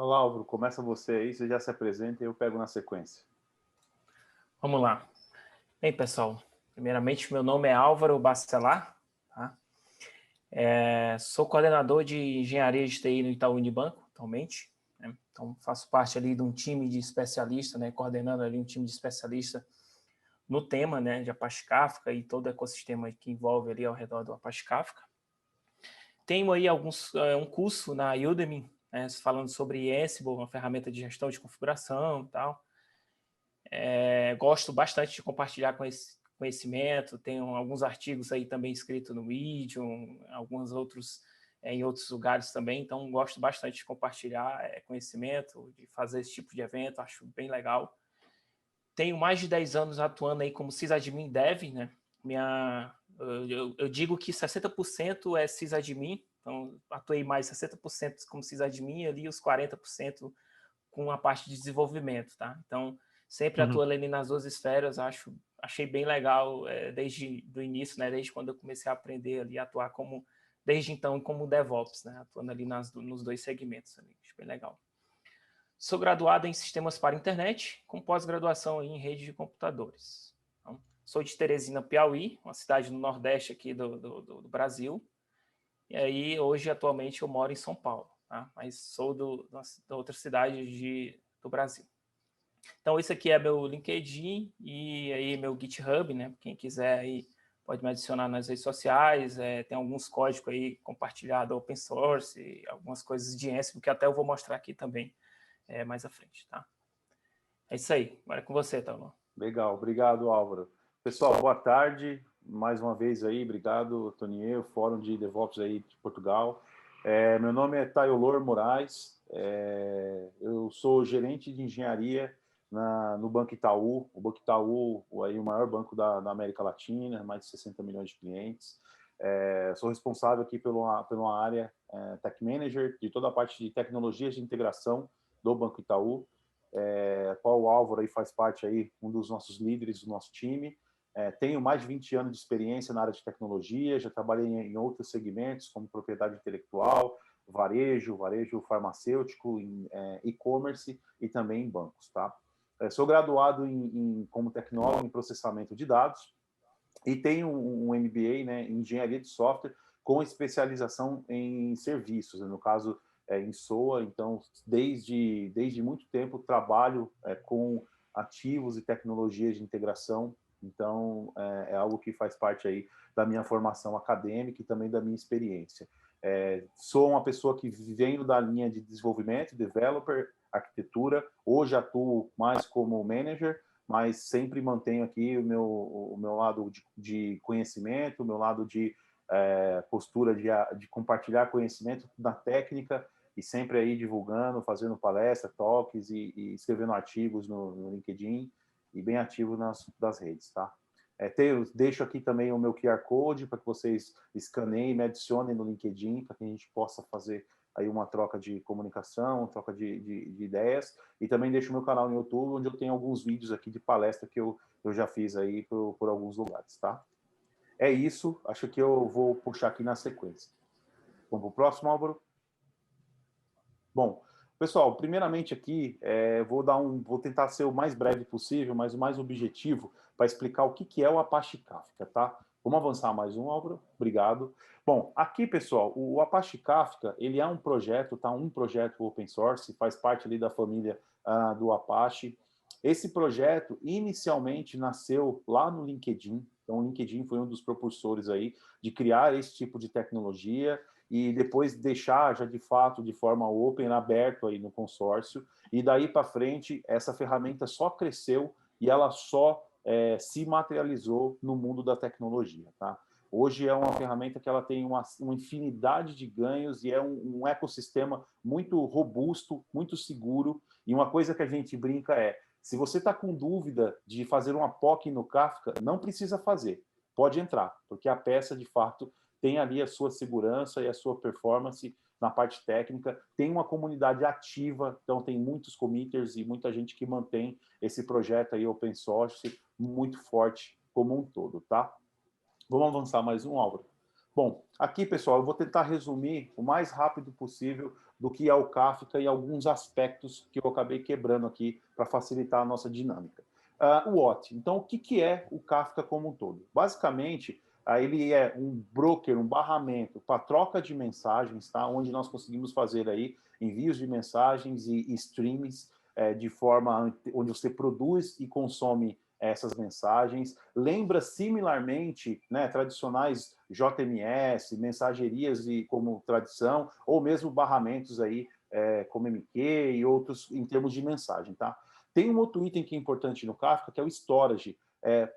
Fala, Álvaro, começa você aí, você já se apresenta e eu pego na sequência. Vamos lá. Bem, pessoal, primeiramente, meu nome é Álvaro Bacelar, tá? Sou coordenador de engenharia de TI no Itaú Unibanco, atualmente, né? Então, faço parte ali de um time de especialista, né? Coordenando ali um time de especialista no tema, né? De Apache Kafka e todo o ecossistema que envolve ali ao redor do Apache Kafka. Tenho aí um curso na Udemy, né? Falando sobre Ansible, uma ferramenta de gestão de configuração e tal. Gosto bastante de compartilhar com esse conhecimento, tenho alguns artigos aí também escritos no Medium, alguns outros em outros lugares também, então gosto bastante de compartilhar conhecimento, de fazer esse tipo de evento, acho bem legal. Tenho mais de 10 anos atuando aí como sysadmin dev, né? Eu digo que 60% é sysadmin, então atuei mais 60% como sysadmin e ali os 40% com a parte de desenvolvimento, tá? Então, sempre atuo ali nas duas esferas, achei bem legal desde o início, né? Desde quando eu comecei a aprender ali a atuar desde então como DevOps, né? Atuando ali nos dois segmentos ali, acho bem legal. Sou graduado em Sistemas para Internet, com pós-graduação em Rede de Computadores. Então, sou de Teresina, Piauí, uma cidade no Nordeste aqui do Brasil. E aí, hoje, atualmente, eu moro em São Paulo, tá? Mas sou da outra cidade do Brasil. Então, esse aqui é meu LinkedIn e aí meu GitHub, né? Quem quiser aí pode me adicionar nas redes sociais, tem alguns códigos aí compartilhados open source, algumas coisas de Ansible que até eu vou mostrar aqui também mais à frente, tá? É isso aí, agora é com você, Taulo. Legal, obrigado, Álvaro. Pessoal, boa tarde, mais uma vez aí, obrigado, Tonier, Fórum de DevOps aí de Portugal. Meu nome é Taiolor Moraes, eu sou gerente de engenharia no Banco Itaú. O Banco Itaú aí, o maior banco da América Latina, mais de 60 milhões de clientes. Sou responsável aqui pela área Tech Manager, de toda a parte de tecnologias de integração do Banco Itaú, qual o Álvaro aí faz parte aí, um dos nossos líderes do nosso time. Tenho mais de 20 anos de experiência na área de tecnologia, já trabalhei em outros segmentos, como propriedade intelectual, varejo farmacêutico, em e-commerce e também em bancos, tá? Sou graduado como tecnólogo em processamento de dados e tenho um MBA, né, em engenharia de software com especialização em serviços, né, no caso em SOA. Então, desde muito tempo trabalho com ativos e tecnologias de integração. Então, é algo que faz parte aí da minha formação acadêmica e também da minha experiência. Sou uma pessoa que venho da linha de desenvolvimento, developer, arquitetura. Hoje atuo mais como manager, mas sempre mantenho aqui o meu lado de conhecimento, o meu lado de postura de compartilhar conhecimento na técnica e sempre aí divulgando, fazendo palestra, talks e escrevendo artigos no LinkedIn e bem ativo das redes, tá? Deixo aqui também o meu QR Code para que vocês escaneiem e me adicionem no LinkedIn para que a gente possa fazer aí uma troca de comunicação, troca de ideias, e também deixo o meu canal no YouTube, onde eu tenho alguns vídeos aqui de palestra que eu já fiz aí por alguns lugares, tá? É isso, acho que eu vou puxar aqui na sequência. Vamos para o próximo, Álvaro? Bom, pessoal, primeiramente aqui, vou tentar ser o mais breve possível, mas o mais objetivo, para explicar o que é o Apache Kafka, tá? Vamos avançar mais um, Álvaro? Obrigado. Bom, aqui, pessoal, o Apache Kafka, ele é um projeto, tá? Um projeto open source, faz parte ali da família do Apache. Esse projeto, inicialmente, nasceu lá no LinkedIn. Então, o LinkedIn foi um dos propulsores aí de criar esse tipo de tecnologia e depois deixar já de fato de forma open, aberto aí no consórcio, e daí para frente essa ferramenta só cresceu e ela só se materializou no mundo da tecnologia, tá? Hoje é uma ferramenta que ela tem uma infinidade de ganhos e é um ecossistema muito robusto, muito seguro, e uma coisa que a gente brinca se você está com dúvida de fazer uma POC no Kafka, não precisa fazer, pode entrar, porque a peça de fato tem ali a sua segurança e a sua performance na parte técnica, tem uma comunidade ativa, então tem muitos committers e muita gente que mantém esse projeto aí open source muito forte como um todo, tá? Vamos avançar mais um, Álvaro. Bom, aqui, pessoal, eu vou tentar resumir o mais rápido possível do que é o Kafka e alguns aspectos que eu acabei quebrando aqui para facilitar a nossa dinâmica. O What. Então, o que é o Kafka como um todo? Basicamente, ele é um broker, um barramento para troca de mensagens, tá? Onde nós conseguimos fazer aí envios de mensagens e streams de forma onde você produz e consome essas mensagens. Lembra similarmente, né, tradicionais JMS, mensagerias como tradição, ou mesmo barramentos aí como MQ e outros em termos de mensagem, tá? Tem um outro item que é importante no Kafka, que é o storage.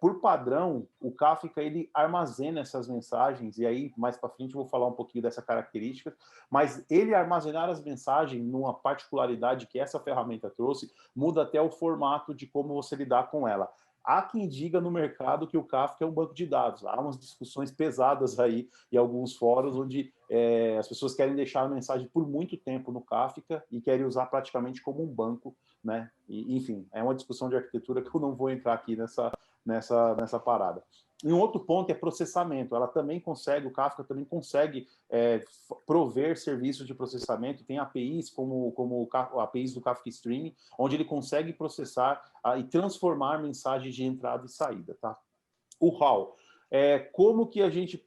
Por padrão, o Kafka ele armazena essas mensagens, e aí mais para frente eu vou falar um pouquinho dessa característica, mas ele armazenar as mensagens numa particularidade que essa ferramenta trouxe, muda até o formato de como você lidar com ela. Há quem diga no mercado que o Kafka é um banco de dados. Há umas discussões pesadas aí em alguns fóruns onde as pessoas querem deixar a mensagem por muito tempo no Kafka e querem usar praticamente como um banco, né? E, enfim, é uma discussão de arquitetura que eu não vou entrar aqui nessa parada. E um outro ponto é processamento. Ela também consegue, o Kafka também consegue prover serviços de processamento. Tem APIs como APIs do Kafka Stream, onde ele consegue processar e transformar mensagens de entrada e saída, tá? O how. Como que a gente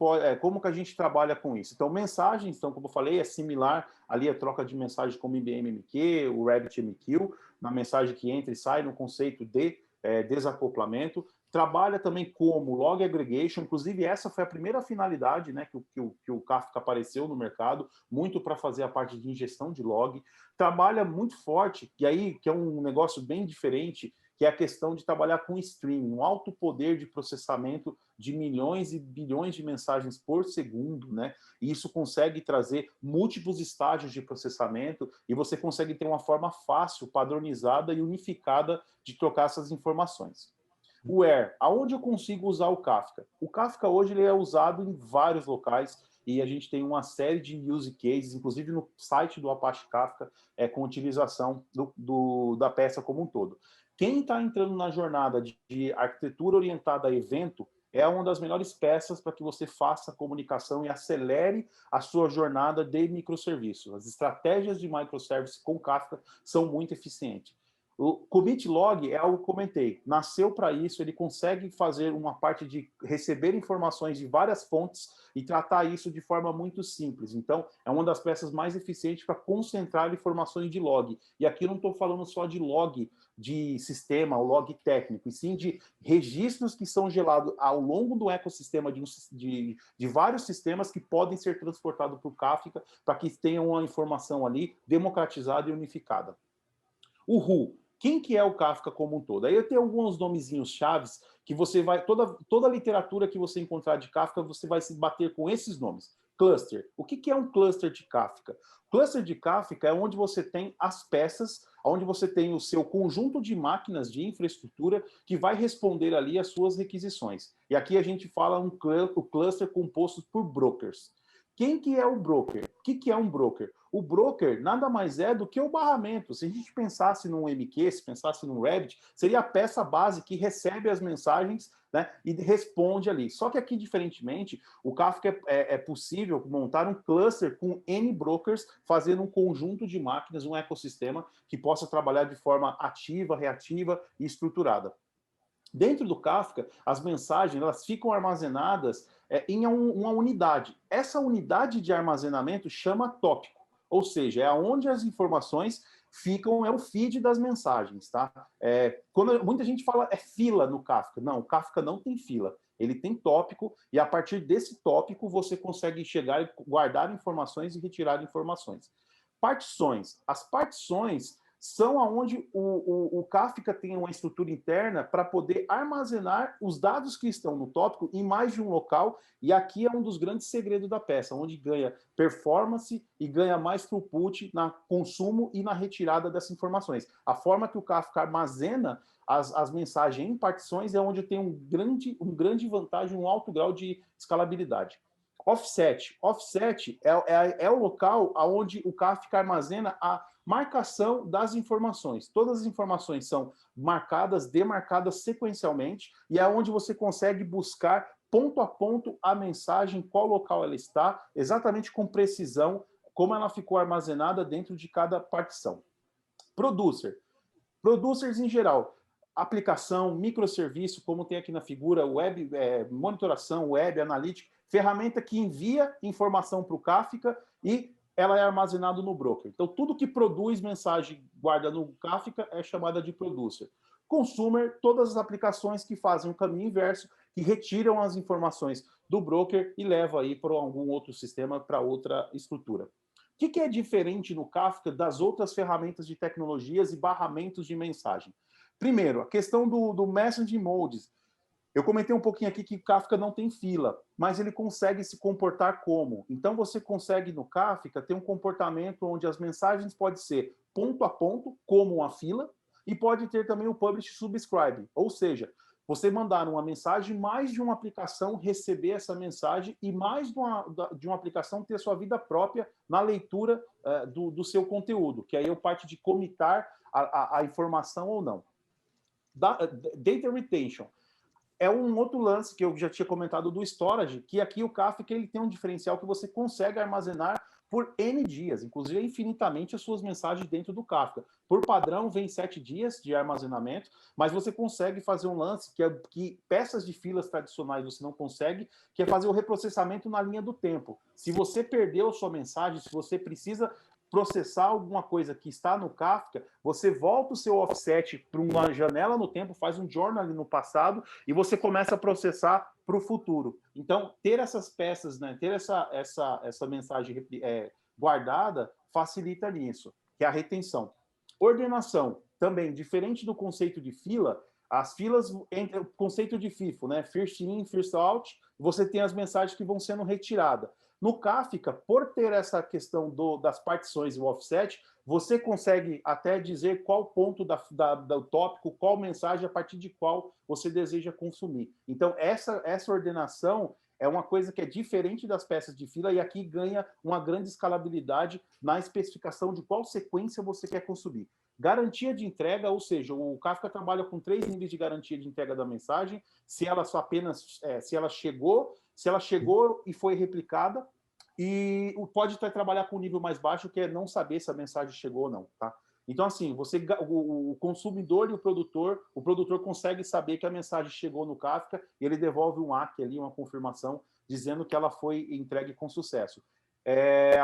trabalha com isso? Então, mensagens, então, como eu falei, é similar ali a troca de mensagem como IBM MQ, o RabbitMQ, na mensagem que entra e sai no conceito de desacoplamento. Trabalha também como log aggregation, inclusive essa foi a primeira finalidade, né, que o Kafka apareceu no mercado, muito para fazer a parte de ingestão de log. Trabalha muito forte, e aí que é um negócio bem diferente, que é a questão de trabalhar com streaming, um alto poder de processamento de milhões e bilhões de mensagens por segundo, né? E isso consegue trazer múltiplos estágios de processamento e você consegue ter uma forma fácil, padronizada e unificada de trocar essas informações. O Where, aonde eu consigo usar o Kafka? O Kafka hoje ele é usado em vários locais e a gente tem uma série de use cases, inclusive no site do Apache Kafka, com utilização da peça como um todo. Quem está entrando na jornada de arquitetura orientada a evento é uma das melhores peças para que você faça a comunicação e acelere a sua jornada de microserviços. As estratégias de microservice com Kafka são muito eficientes. O commit log é algo que eu comentei, nasceu para isso, ele consegue fazer uma parte de receber informações de várias fontes e tratar isso de forma muito simples. Então, é uma das peças mais eficientes para concentrar informações de log. E aqui eu não estou falando só de log de sistema, o log técnico, e sim de registros que são gerados ao longo do ecossistema de vários sistemas que podem ser transportados para o Kafka para que tenham uma informação ali democratizada e unificada. O who. Quem que é o Kafka como um todo? Aí eu tenho alguns nomezinhos chaves que você vai... Toda a literatura que você encontrar de Kafka, você vai se bater com esses nomes. Cluster. O que é um cluster de Kafka? Cluster de Kafka é onde você tem as peças, onde você tem o seu conjunto de máquinas de infraestrutura que vai responder ali às suas requisições. E aqui a gente fala o cluster composto por brokers. Quem que é o broker? O que é um broker? O broker nada mais é do que o barramento. Se a gente pensasse num MQ, se pensasse num Rabbit, seria a peça base que recebe as mensagens, né, e responde ali. Só que aqui, diferentemente, o Kafka é possível montar um cluster com N brokers, fazendo um conjunto de máquinas, um ecossistema que possa trabalhar de forma ativa, reativa e estruturada. Dentro do Kafka, as mensagens elas ficam armazenadas em uma unidade. Essa unidade de armazenamento chama tópico, ou seja, é onde as informações ficam, é o feed das mensagens, tá? Quando muita gente fala fila no Kafka, não, o Kafka não tem fila. Ele tem tópico e a partir desse tópico você consegue chegar e guardar informações e retirar informações. Partições. As partições são aonde o Kafka tem uma estrutura interna para poder armazenar os dados que estão no tópico em mais de um local, e aqui é um dos grandes segredos da peça, onde ganha performance e ganha mais throughput no consumo e na retirada dessas informações. A forma que o Kafka armazena as mensagens em partições é onde tem um grande vantagem, um alto grau de escalabilidade. Offset. Offset é o local onde o Kafka armazena a marcação das informações. Todas as informações são marcadas, demarcadas sequencialmente, e é onde você consegue buscar ponto a ponto a mensagem, qual local ela está, exatamente com precisão, como ela ficou armazenada dentro de cada partição. Producer. Producers em geral, aplicação, microserviço, como tem aqui na figura, web, monitoração, web, analítica, ferramenta que envia informação para o Kafka e ela é armazenada no broker. Então, tudo que produz mensagem guarda no Kafka é chamada de producer. Consumer, todas as aplicações que fazem o caminho inverso, que retiram as informações do broker e levam aí para algum outro sistema, para outra estrutura. O que é diferente no Kafka das outras ferramentas de tecnologias e barramentos de mensagem? Primeiro, a questão do Messaging Modes. Eu comentei um pouquinho aqui que o Kafka não tem fila, mas ele consegue se comportar como? Então, você consegue, no Kafka, ter um comportamento onde as mensagens podem ser ponto a ponto, como uma fila, e pode ter também o Publish Subscribe, ou seja, você mandar uma mensagem, mais de uma aplicação receber essa mensagem e mais de uma aplicação ter sua vida própria na leitura do seu conteúdo, que aí eu parte de comitar a informação ou não. Data Retention. É um outro lance que eu já tinha comentado do storage, que aqui o Kafka ele tem um diferencial que você consegue armazenar por N dias, inclusive infinitamente as suas mensagens dentro do Kafka. Por padrão, vem 7 dias de armazenamento, mas você consegue fazer um lance que peças de filas tradicionais você não consegue, que é fazer o reprocessamento na linha do tempo. Se você perdeu sua mensagem, se você precisa processar alguma coisa que está no Kafka, você volta o seu offset para uma janela no tempo, faz um journal ali no passado e você começa a processar para o futuro. Então, ter essas peças, né, ter essa mensagem guardada, facilita nisso, que é a retenção. Ordenação, também, diferente do conceito de fila, as filas, entre o conceito de FIFO, né, first in, first out, você tem as mensagens que vão sendo retiradas. No Kafka, por ter essa questão das partições e o offset, você consegue até dizer qual ponto do tópico, qual mensagem, a partir de qual você deseja consumir. Então, essa ordenação é uma coisa que é diferente das peças de fila e aqui ganha uma grande escalabilidade na especificação de qual sequência você quer consumir. Garantia de entrega, ou seja, o Kafka trabalha com 3 níveis de garantia de entrega da mensagem, se ela só apenas, se ela chegou e foi replicada, e pode até trabalhar com um nível mais baixo, que é não saber se a mensagem chegou ou não, tá? Então, assim, o consumidor e o produtor consegue saber que a mensagem chegou no Kafka e ele devolve um ACK ali, uma confirmação, dizendo que ela foi entregue com sucesso.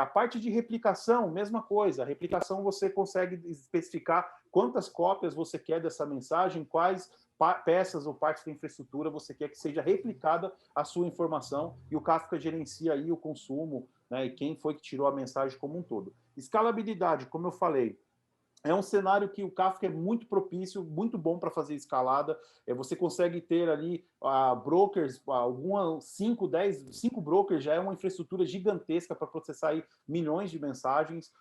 A parte de replicação, mesma coisa. A replicação você consegue especificar quantas cópias você quer dessa mensagem, quais peças ou partes da infraestrutura você quer que seja replicada a sua informação, e o Kafka gerencia aí o consumo, né, e quem foi que tirou a mensagem como um todo. Escalabilidade, como eu falei, é um cenário que o Kafka é muito propício, muito bom para fazer escalada. Você consegue ter ali brokers, 5 brokers já é uma infraestrutura gigantesca para processar aí milhões de mensagens.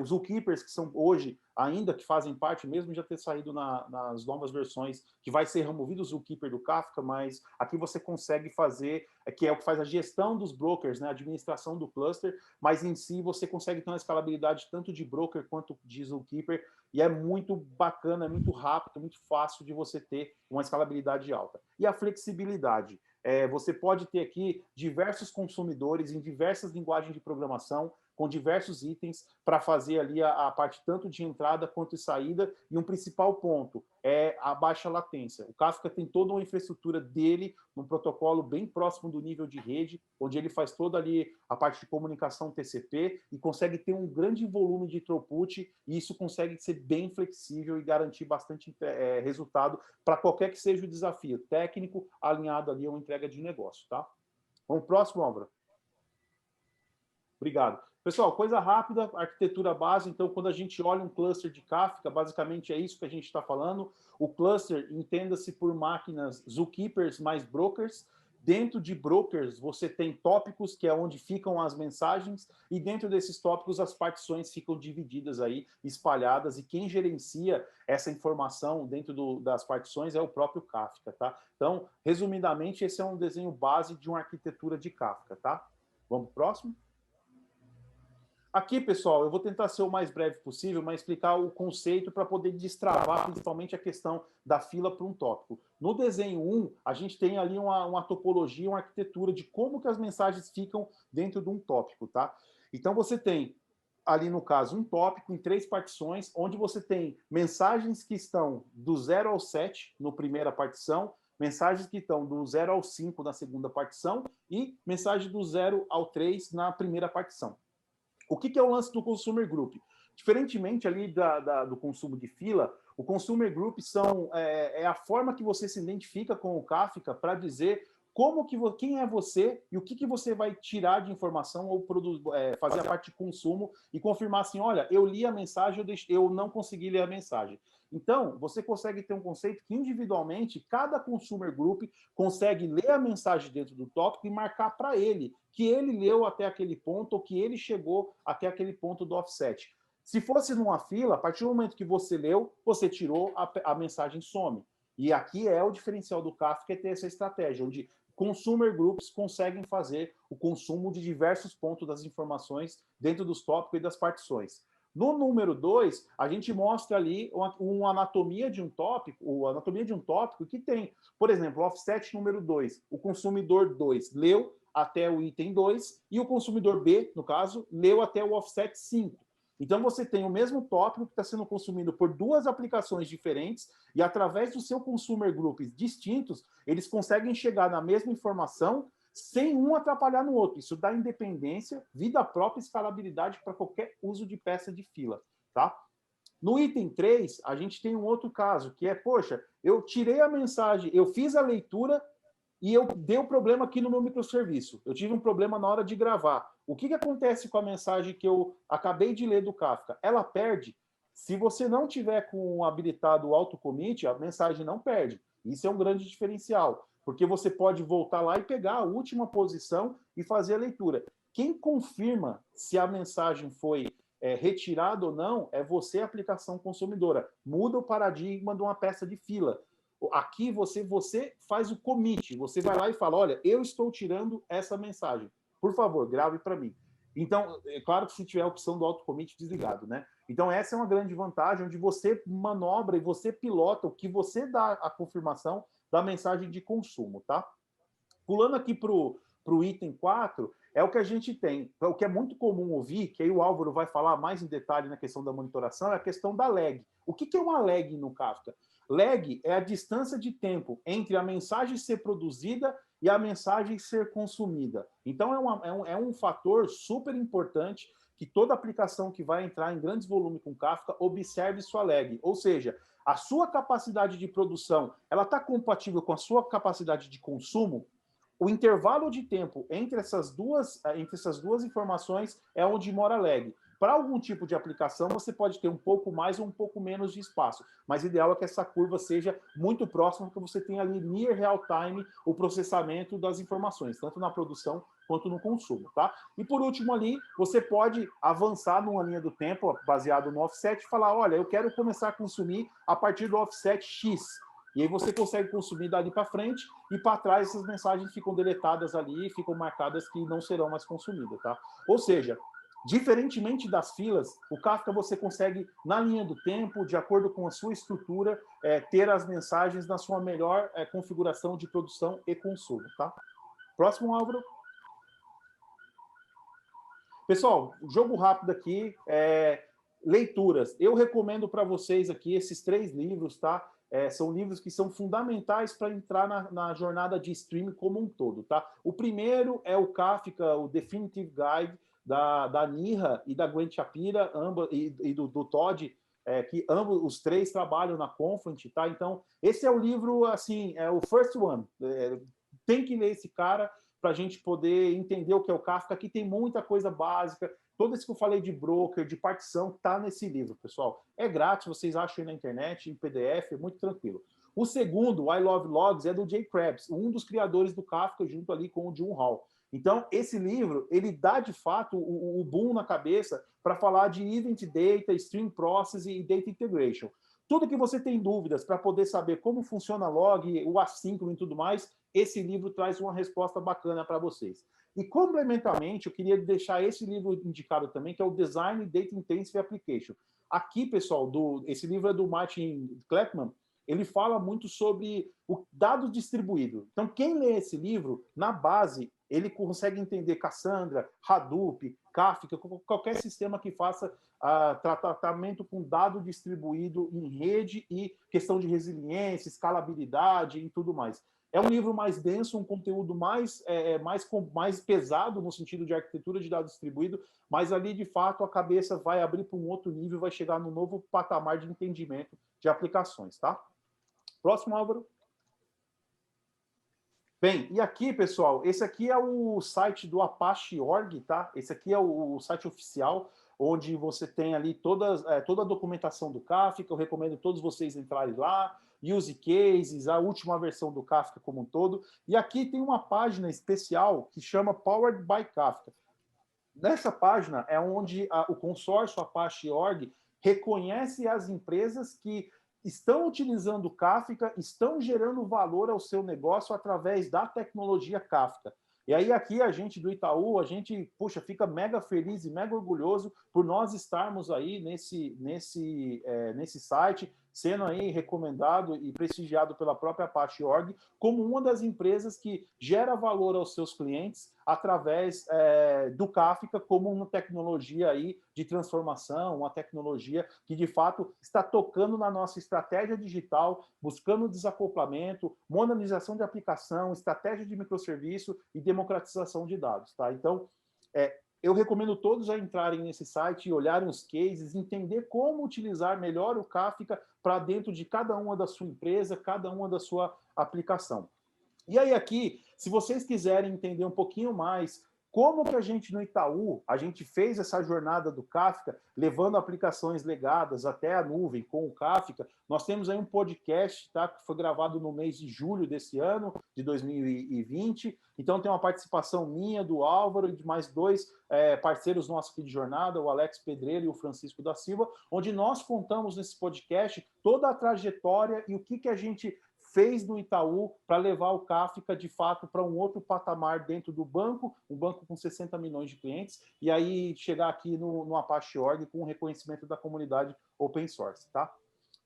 Os zookeepers, que são hoje, ainda que fazem parte, mesmo já ter saído nas novas versões, que vai ser removido o zookeeper do Kafka, mas aqui você consegue fazer, que é o que faz a gestão dos brokers, né, a administração do cluster, mas em si você consegue ter uma escalabilidade tanto de broker quanto de zookeeper, e é muito bacana, é muito rápido, muito fácil de você ter uma escalabilidade alta. E a flexibilidade. Você pode ter aqui diversos consumidores em diversas linguagens de programação, com diversos itens para fazer ali a parte tanto de entrada quanto de saída, e um principal ponto é a baixa latência. O Kafka tem toda uma infraestrutura dele, num protocolo bem próximo do nível de rede, onde ele faz toda ali a parte de comunicação TCP e consegue ter um grande volume de throughput, e isso consegue ser bem flexível e garantir bastante resultado para qualquer que seja o desafio técnico alinhado ali a uma entrega de negócio, tá? Vamos pro próximo, Álvaro. Obrigado. Pessoal, coisa rápida, arquitetura base. Então, quando a gente olha um cluster de Kafka, basicamente é isso que a gente está falando. O cluster, entenda-se por máquinas zookeepers mais brokers. Dentro de brokers, você tem tópicos, que é onde ficam as mensagens, e dentro desses tópicos as partições ficam divididas aí, espalhadas, e quem gerencia essa informação dentro das partições é o próprio Kafka, tá? Então, resumidamente, esse é um desenho base de uma arquitetura de Kafka, tá? Vamos pro próximo? Aqui, pessoal, eu vou tentar ser o mais breve possível, mas explicar o conceito para poder destravar principalmente a questão da fila para um tópico. No desenho 1, a gente tem ali uma topologia, uma arquitetura de como que as mensagens ficam dentro de um tópico, tá? Então, você tem ali no caso, um tópico em 3 partições, onde você tem mensagens que estão do 0 ao 7 na primeira partição, mensagens que estão do 0 ao 5 na segunda partição e mensagem do 0 ao 3 na primeira partição. O que é o lance do Consumer Group? Diferentemente ali do consumo de fila, o Consumer Group é a forma que você se identifica com o Kafka para dizer quem é você e o que você vai tirar de informação ou fazer a parte de consumo e confirmar assim, olha, eu li a mensagem, eu não consegui ler a mensagem. Então, você consegue ter um conceito que individualmente, cada Consumer Group consegue ler a mensagem dentro do tópico e marcar para ele que ele leu até aquele ponto ou que ele chegou até aquele ponto do offset. Se fosse numa fila, a partir do momento que você leu, você tirou, a mensagem some. E aqui é o diferencial do Kafka, é ter essa estratégia, onde Consumer Groups conseguem fazer o consumo de diversos pontos das informações dentro dos tópicos e das partições. No número 2, a gente mostra ali uma anatomia de um tópico que tem, por exemplo, o offset número 2, o consumidor 2 leu até o item 2 e o consumidor B, no caso, leu até o offset 5. Então, você tem o mesmo tópico que está sendo consumido por 2 aplicações diferentes e, através do seu Consumer Groups distintos, eles conseguem chegar na mesma informação sem um atrapalhar no outro. Isso dá independência, vida própria e escalabilidade para qualquer uso de peça de fila, tá? No item 3, a gente tem um outro caso, que é, poxa, eu tirei a mensagem, eu fiz a leitura e eu dei um problema aqui no meu microserviço. Eu tive um problema na hora de gravar. O que acontece com a mensagem que eu acabei de ler do Kafka? Ela perde. Se você não tiver com habilitado o autocommit, a mensagem não perde. Isso é um grande diferencial, porque você pode voltar lá e pegar a última posição e fazer a leitura. Quem confirma se a mensagem foi retirada ou não é você, a aplicação consumidora. Muda o paradigma de uma peça de fila. Aqui você faz o commit, você vai lá e fala, olha, eu estou tirando essa mensagem. Por favor, grave para mim. Então, é claro que se tiver a opção do auto-commit desligado, né? Então, essa é uma grande vantagem, onde você manobra e você pilota o que você dá a confirmação da mensagem de consumo, tá? Pulando aqui para o item 4, é o que a gente tem. O que é muito comum ouvir, que aí o Álvaro vai falar mais em detalhe na questão da monitoração, é a questão da lag. O que é uma lag no Kafka? Lag é a distância de tempo entre a mensagem ser produzida e a mensagem ser consumida. Então, é um fator super importante que toda aplicação que vai entrar em grandes volumes com Kafka observe sua lag. Ou seja, a sua capacidade de produção, ela está compatível com a sua capacidade de consumo? O intervalo de tempo entre essas duas informações é onde mora a lag. Para algum tipo de aplicação, você pode ter um pouco mais ou um pouco menos de espaço, mas o ideal é que essa curva seja muito próxima, porque você tem ali near real time o processamento das informações, tanto na produção quanto no consumo, tá? E por último ali, você pode avançar numa linha do tempo, baseado no offset, e falar, olha, eu quero começar a consumir a partir do offset X. E aí você consegue consumir dali para frente e para trás essas mensagens ficam deletadas ali, ficam marcadas que não serão mais consumidas, tá? Ou seja, diferentemente das filas, o Kafka você consegue, na linha do tempo, de acordo com a sua estrutura, ter as mensagens na sua melhor configuração de produção e consumo, tá? Próximo, Álvaro. Pessoal, jogo rápido aqui, leituras. Eu recomendo para vocês aqui esses 3 livros, tá? São livros que são fundamentais para entrar na jornada de streaming como um todo, tá? O primeiro é o Kafka, o Definitive Guide, da Neha e da Gwen Shapira, e do Todd, que ambos, os 3 trabalham na Confluent, tá? Então, esse é o livro, assim, é o first one. Tem que ler esse cara para a gente poder entender o que é o Kafka. Aqui tem muita coisa básica. Todo isso que eu falei de broker, de partição, está nesse livro, pessoal. É grátis, vocês acham aí na internet, em PDF, é muito tranquilo. O segundo, I Love Logs, é do Jay Krebs, um dos criadores do Kafka, junto ali com o Jun Hall. Então, esse livro, ele dá, de fato, o boom na cabeça para falar de Event Data, Stream Process e Data Integration. Tudo que você tem dúvidas para poder saber como funciona log, o assíncrono e tudo mais, esse livro traz uma resposta bacana para vocês. E, complementarmente, eu queria deixar esse livro indicado também, que é o Design Data Intensive Application. Aqui, pessoal, esse livro é do Martin Kleppmann, ele fala muito sobre o dado distribuído. Então, quem lê esse livro, na base, ele consegue entender Cassandra, Hadoop, Kafka, qualquer sistema que faça tratamento com dado distribuído em rede e questão de resiliência, escalabilidade e tudo mais. É um livro mais denso, um conteúdo mais pesado no sentido de arquitetura de dado distribuído, mas ali, de fato, a cabeça vai abrir para um outro nível, vai chegar num novo patamar de entendimento de aplicações, tá? Próximo, Álvaro. Bem, e aqui, pessoal, esse aqui é o site do Apache.org, tá? Esse aqui é o site oficial, onde você tem ali toda a documentação do Kafka. Eu recomendo todos vocês entrarem lá, use cases, a última versão do Kafka como um todo. E aqui tem uma página especial que chama Powered by Kafka. Nessa página é onde o consórcio Apache.org reconhece as empresas que estão utilizando o Kafka, estão gerando valor ao seu negócio através da tecnologia Kafka. E aí aqui a gente do Itaú, a gente, puxa, fica mega feliz e mega orgulhoso por nós estarmos aí nesse site, sendo aí recomendado e prestigiado pela própria Apache.org como uma das empresas que gera valor aos seus clientes através do Kafka como uma tecnologia aí de transformação, uma tecnologia que, de fato, está tocando na nossa estratégia digital, buscando desacoplamento, modernização de aplicação, estratégia de microserviço e democratização de dados. Tá? Então, eu recomendo todos a entrarem nesse site e olharem os cases, entender como utilizar melhor o Kafka para dentro de cada uma da sua empresa, cada uma da sua aplicação. E aí aqui, se vocês quiserem entender um pouquinho mais como que a gente no Itaú, a gente fez essa jornada do Kafka, levando aplicações legadas até a nuvem com o Kafka, nós temos aí um podcast, tá, que foi gravado no mês de julho desse ano, de 2020. Então tem uma participação minha, do Álvaro e de mais dois parceiros nossos aqui de jornada, o Alex Pedreiro e o Francisco da Silva, onde nós contamos nesse podcast toda a trajetória e o que a gente fez no Itaú para levar o Kafka, de fato, para um outro patamar dentro do banco, um banco com 60 milhões de clientes, e aí chegar aqui no Apache.org com o reconhecimento da comunidade open source, tá?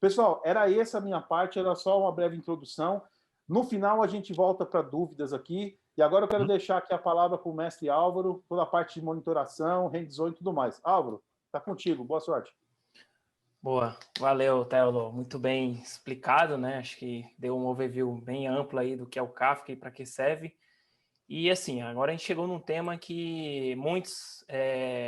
Pessoal, era essa a minha parte, era só uma breve introdução. No final, a gente volta para dúvidas aqui, e agora eu quero deixar aqui a palavra para o mestre Álvaro, toda a parte de monitoração, hands-on e tudo mais. Álvaro, está contigo, boa sorte. Boa, valeu, Teolo, muito bem explicado, né? Acho que deu um overview bem amplo aí do que é o Kafka e para que serve. E assim, agora a gente chegou num tema que muitos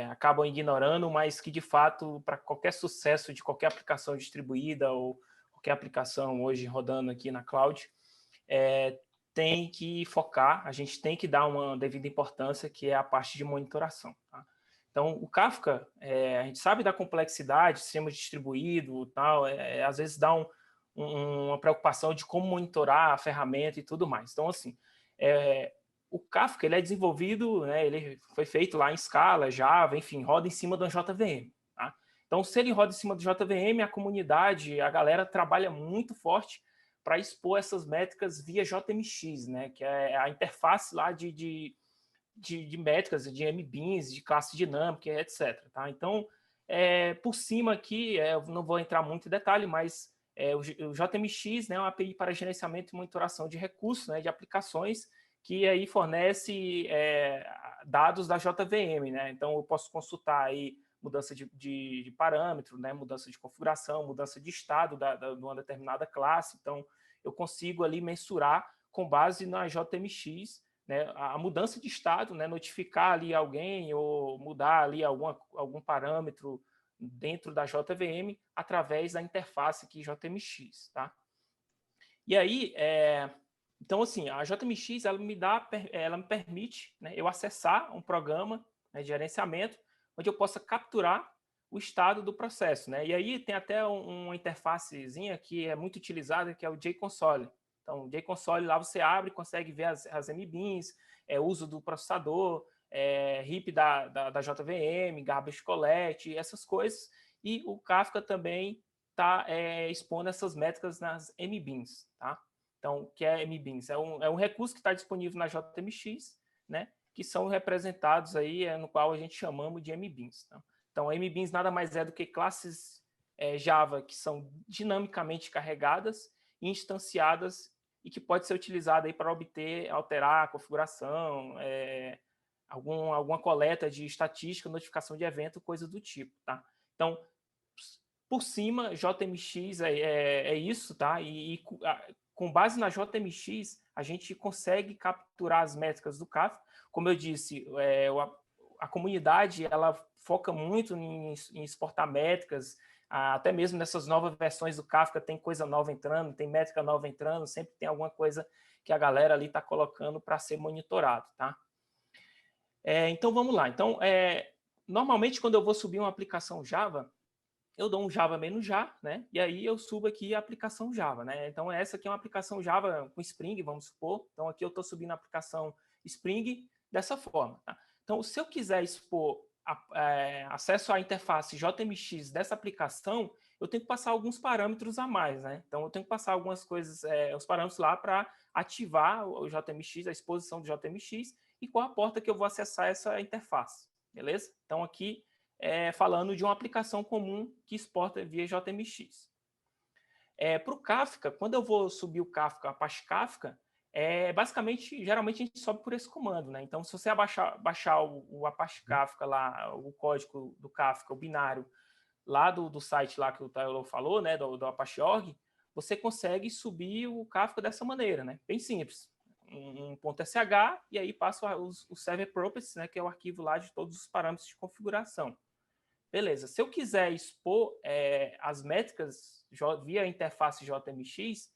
acabam ignorando, mas que de fato, para qualquer sucesso de qualquer aplicação distribuída ou qualquer aplicação hoje rodando aqui na cloud, tem que focar, a gente tem que dar uma devida importância, que é a parte de monitoração, tá? Então, o Kafka, a gente sabe da complexidade, sistema distribuído, tal, às vezes dá uma preocupação de como monitorar a ferramenta e tudo mais. Então, assim, o Kafka ele é desenvolvido, né, ele foi feito lá em Scala, Java, enfim, roda em cima do JVM. Tá? Então, se ele roda em cima do JVM, a comunidade, a galera trabalha muito forte para expor essas métricas via JMX, né, que é a interface lá de métricas, de MBeans, de classe dinâmica, etc. Tá? Então, por cima aqui, eu não vou entrar muito em detalhe, mas o JMX, né, é uma API para gerenciamento e monitoração de recursos, né, de aplicações, que aí fornece dados da JVM. Né? Então, eu posso consultar aí mudança de parâmetro, né, mudança de configuração, mudança de estado de uma determinada classe. Então, eu consigo ali mensurar com base na JMX, né, a mudança de estado, né, notificar ali alguém ou mudar ali algum parâmetro dentro da JVM através da interface aqui JMX, tá? E aí, então assim, a JMX ela me permite, né, eu acessar um programa, né, de gerenciamento onde eu possa capturar o estado do processo, né? E aí tem até uma interfacezinha que é muito utilizada, que é o JConsole. Então, o JConsole lá você abre, consegue ver as MBeans, uso do processador, heap da JVM, garbage collect, essas coisas. E o Kafka também está expondo essas métricas nas MBeans, tá? Então, o que é MBeans? É um recurso que está disponível na JMX, né? Que são representados aí, no qual a gente chamamos de MBeans, tá? Então, MBeans nada mais é do que classes Java que são dinamicamente carregadas instanciadas e que pode ser utilizada aí para alterar a configuração, alguma coleta de estatística, notificação de evento, coisa do tipo, tá? Então, por cima, JMX é isso, tá? E com base na JMX, a gente consegue capturar as métricas do Kafka. Como eu disse, a comunidade ela foca muito em exportar métricas, até mesmo nessas novas versões do Kafka tem coisa nova entrando, tem métrica nova entrando, sempre tem alguma coisa que a galera ali está colocando para ser monitorado, tá? Então, vamos lá. Então, normalmente, quando eu vou subir uma aplicação Java, eu dou um Java -já, né? E aí eu subo aqui a aplicação Java, né? Então, essa aqui é uma aplicação Java com Spring, vamos supor. Então, aqui eu estou subindo a aplicação Spring dessa forma, tá? Então, se eu quiser expor acesso à interface JMX dessa aplicação, eu tenho que passar alguns parâmetros a mais, né? Então, eu tenho que passar algumas coisas, os parâmetros lá para ativar o JMX, a exposição do JMX, e qual a porta que eu vou acessar essa interface, beleza? Então, aqui, falando de uma aplicação comum que exporta via JMX. Para o Kafka, quando eu vou subir o Kafka, Apache Kafka, basicamente, geralmente a gente sobe por esse comando, né? Então, se você baixar o Apache Kafka lá, o código do Kafka, o binário, lá do site lá que o Taylor falou, né, do Apache.org, você consegue subir o Kafka dessa maneira, né? Bem simples. Um .sh e aí passa o server properties, né, que é o arquivo lá de todos os parâmetros de configuração. Beleza. Se eu quiser expor as métricas via interface JMX,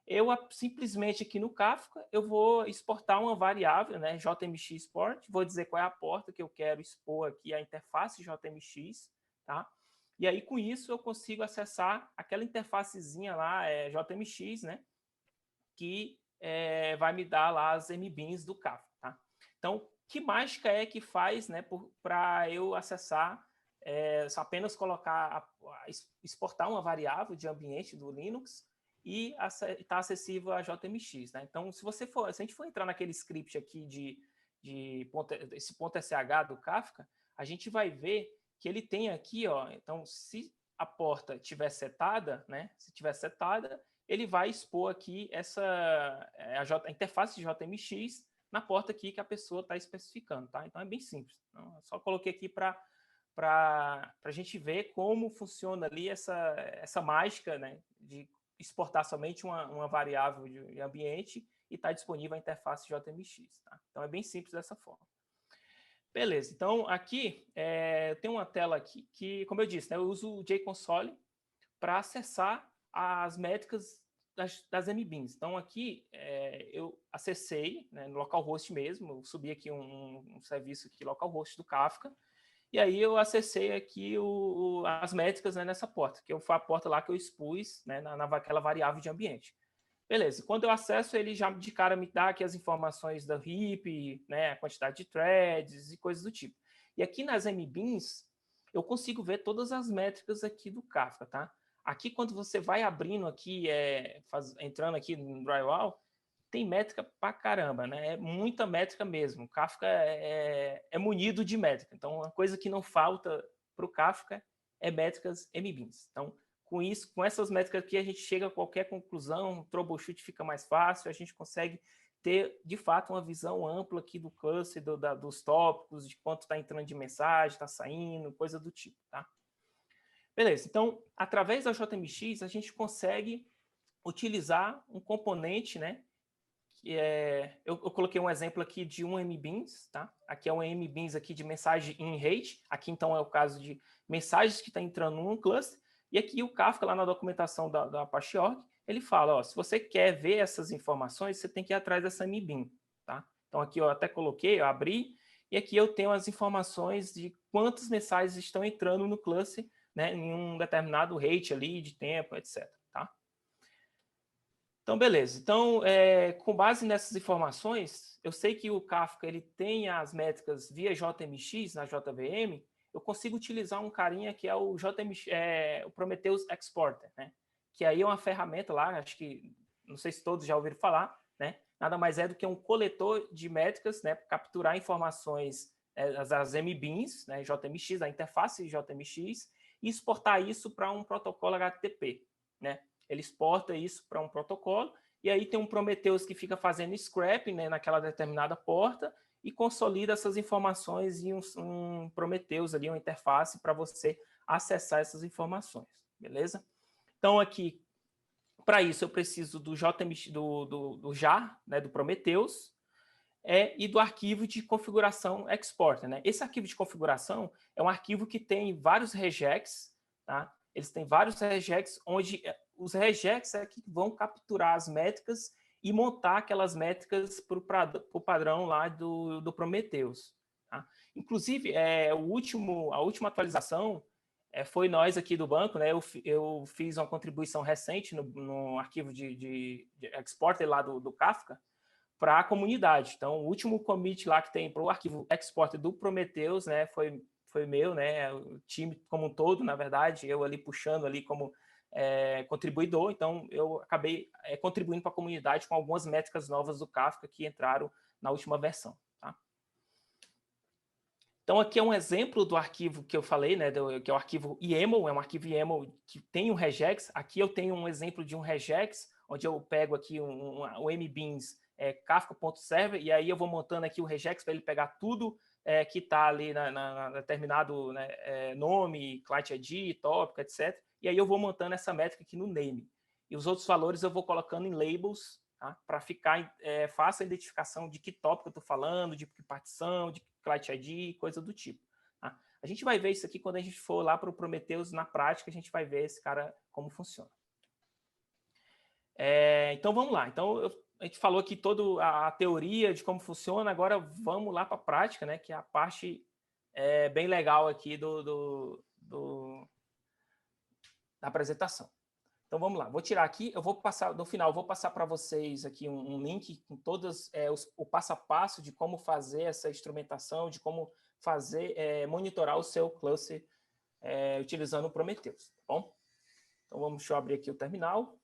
eu simplesmente aqui no Kafka, eu vou exportar uma variável, né, JMX export, vou dizer qual é a porta que eu quero expor aqui a interface JMX, tá? E aí, com isso, eu consigo acessar aquela interfacezinha lá, JMX, né, que vai me dar lá as MBeans do Kafka, tá? Então, que mágica é que faz, né, para eu acessar, só apenas exportar uma variável de ambiente do Linux e está acessível a JMX, né? Então, se a gente for entrar naquele script aqui esse .sh do Kafka, a gente vai ver que ele tem aqui, ó, então, se a porta estiver setada, né? Se estiver setada, ele vai expor aqui a interface de JMX na porta aqui que a pessoa está especificando, tá? Então, é bem simples. Então, eu só coloquei aqui para a gente ver como funciona ali essa mágica, né, de exportar somente uma variável de ambiente e está disponível a interface JMX. Tá? Então, é bem simples dessa forma. Beleza, então aqui eu tenho uma tela aqui que, como eu disse, né, eu uso o JConsole para acessar as métricas das MBeans. Então, aqui eu acessei, né, no localhost mesmo, eu subi aqui um serviço aqui, localhost do Kafka, e aí eu acessei aqui as métricas, né, nessa porta, que foi a porta lá que eu expus, né, naquela variável de ambiente. Beleza, quando eu acesso, ele já de cara me dá aqui as informações da heap, né, a quantidade de threads e coisas do tipo. E aqui nas MBeans, eu consigo ver todas as métricas aqui do Kafka, tá? Aqui, quando você vai abrindo aqui, entrando aqui no drywall, tem métrica pra caramba, né? É muita métrica mesmo. O Kafka é munido de métrica. Então, uma coisa que não falta para o Kafka é métricas MBeans. Então, com isso, com essas métricas aqui, a gente chega a qualquer conclusão, o troubleshoot fica mais fácil, a gente consegue ter, de fato, uma visão ampla aqui do cluster, dos tópicos, de quanto está entrando de mensagem, está saindo, coisa do tipo, tá? Beleza, então, através da JMX, a gente consegue utilizar um componente, né? Que eu coloquei um exemplo aqui de um MBeans, tá? Aqui é um MBeans aqui de mensagem in rate, aqui então é o caso de mensagens que está entrando num cluster, e aqui o Kafka, lá na documentação da Apache.org, ele fala, ó, se você quer ver essas informações, você tem que ir atrás dessa MBean, tá? Então aqui eu até coloquei, eu abri, e aqui eu tenho as informações de quantas mensagens estão entrando no cluster, né, em um determinado rate ali de tempo, etc. Tá? Então, beleza. Então, com base nessas informações, eu sei que o Kafka ele tem as métricas via JMX na JVM, eu consigo utilizar um carinha que é o o Prometheus Exporter, né? Que aí é uma ferramenta lá, acho que, não sei se todos já ouviram falar, né? Nada mais é do que um coletor de métricas, né? Para capturar informações das MBeans, né? JMX, a interface JMX, e exportar isso para um protocolo HTTP, né? ele exporta isso para um protocolo, e aí tem um Prometheus que fica fazendo scrapping, né, naquela determinada porta e consolida essas informações em um Prometheus ali, uma interface para você acessar essas informações, beleza? Então aqui, para isso eu preciso do JMX, do jar, né, do Prometheus, e do arquivo de configuração exporter, né? Esse arquivo de configuração é um arquivo que tem vários regex, tá? Eles têm vários regex, onde os regex é que vão capturar as métricas e montar aquelas métricas para o padrão lá do Prometheus. Tá? Inclusive, a última atualização foi nós aqui do banco, né? Eu fiz uma contribuição recente no arquivo de exporter lá do Kafka, para a comunidade. Então, o último commit lá que tem para o arquivo export do Prometheus, né, foi meu, né, o time como um todo, na verdade, eu ali puxando ali como contribuidor, então eu acabei contribuindo para a comunidade com algumas métricas novas do Kafka que entraram na última versão. Tá? Então, aqui é um exemplo do arquivo que eu falei, né, que é o arquivo YAML, é um arquivo YAML que tem um regex. Aqui eu tenho um exemplo de um regex, onde eu pego aqui o mbeans kafka.server, e aí eu vou montando aqui o regex para ele pegar tudo que está ali na determinado, né, nome, client ID, tópico, etc. E aí eu vou montando essa métrica aqui no name. E os outros valores eu vou colocando em labels, tá? Para ficar fácil a identificação de que tópico eu estou falando, de que partição, de que client ID, coisa do tipo. Tá? A gente vai ver isso aqui quando a gente for lá para o Prometheus na prática, a gente vai ver esse cara como funciona. Então vamos lá. Então a gente falou aqui toda a teoria de como funciona, agora vamos lá para a prática, né, que é a parte bem legal aqui da apresentação. Então vamos lá, vou tirar aqui, eu vou passar, no final, eu vou passar para vocês aqui um link com todas o passo a passo de como fazer essa instrumentação, de como fazer, monitorar o seu cluster utilizando o Prometheus, tá bom? Então deixa eu abrir aqui o terminal.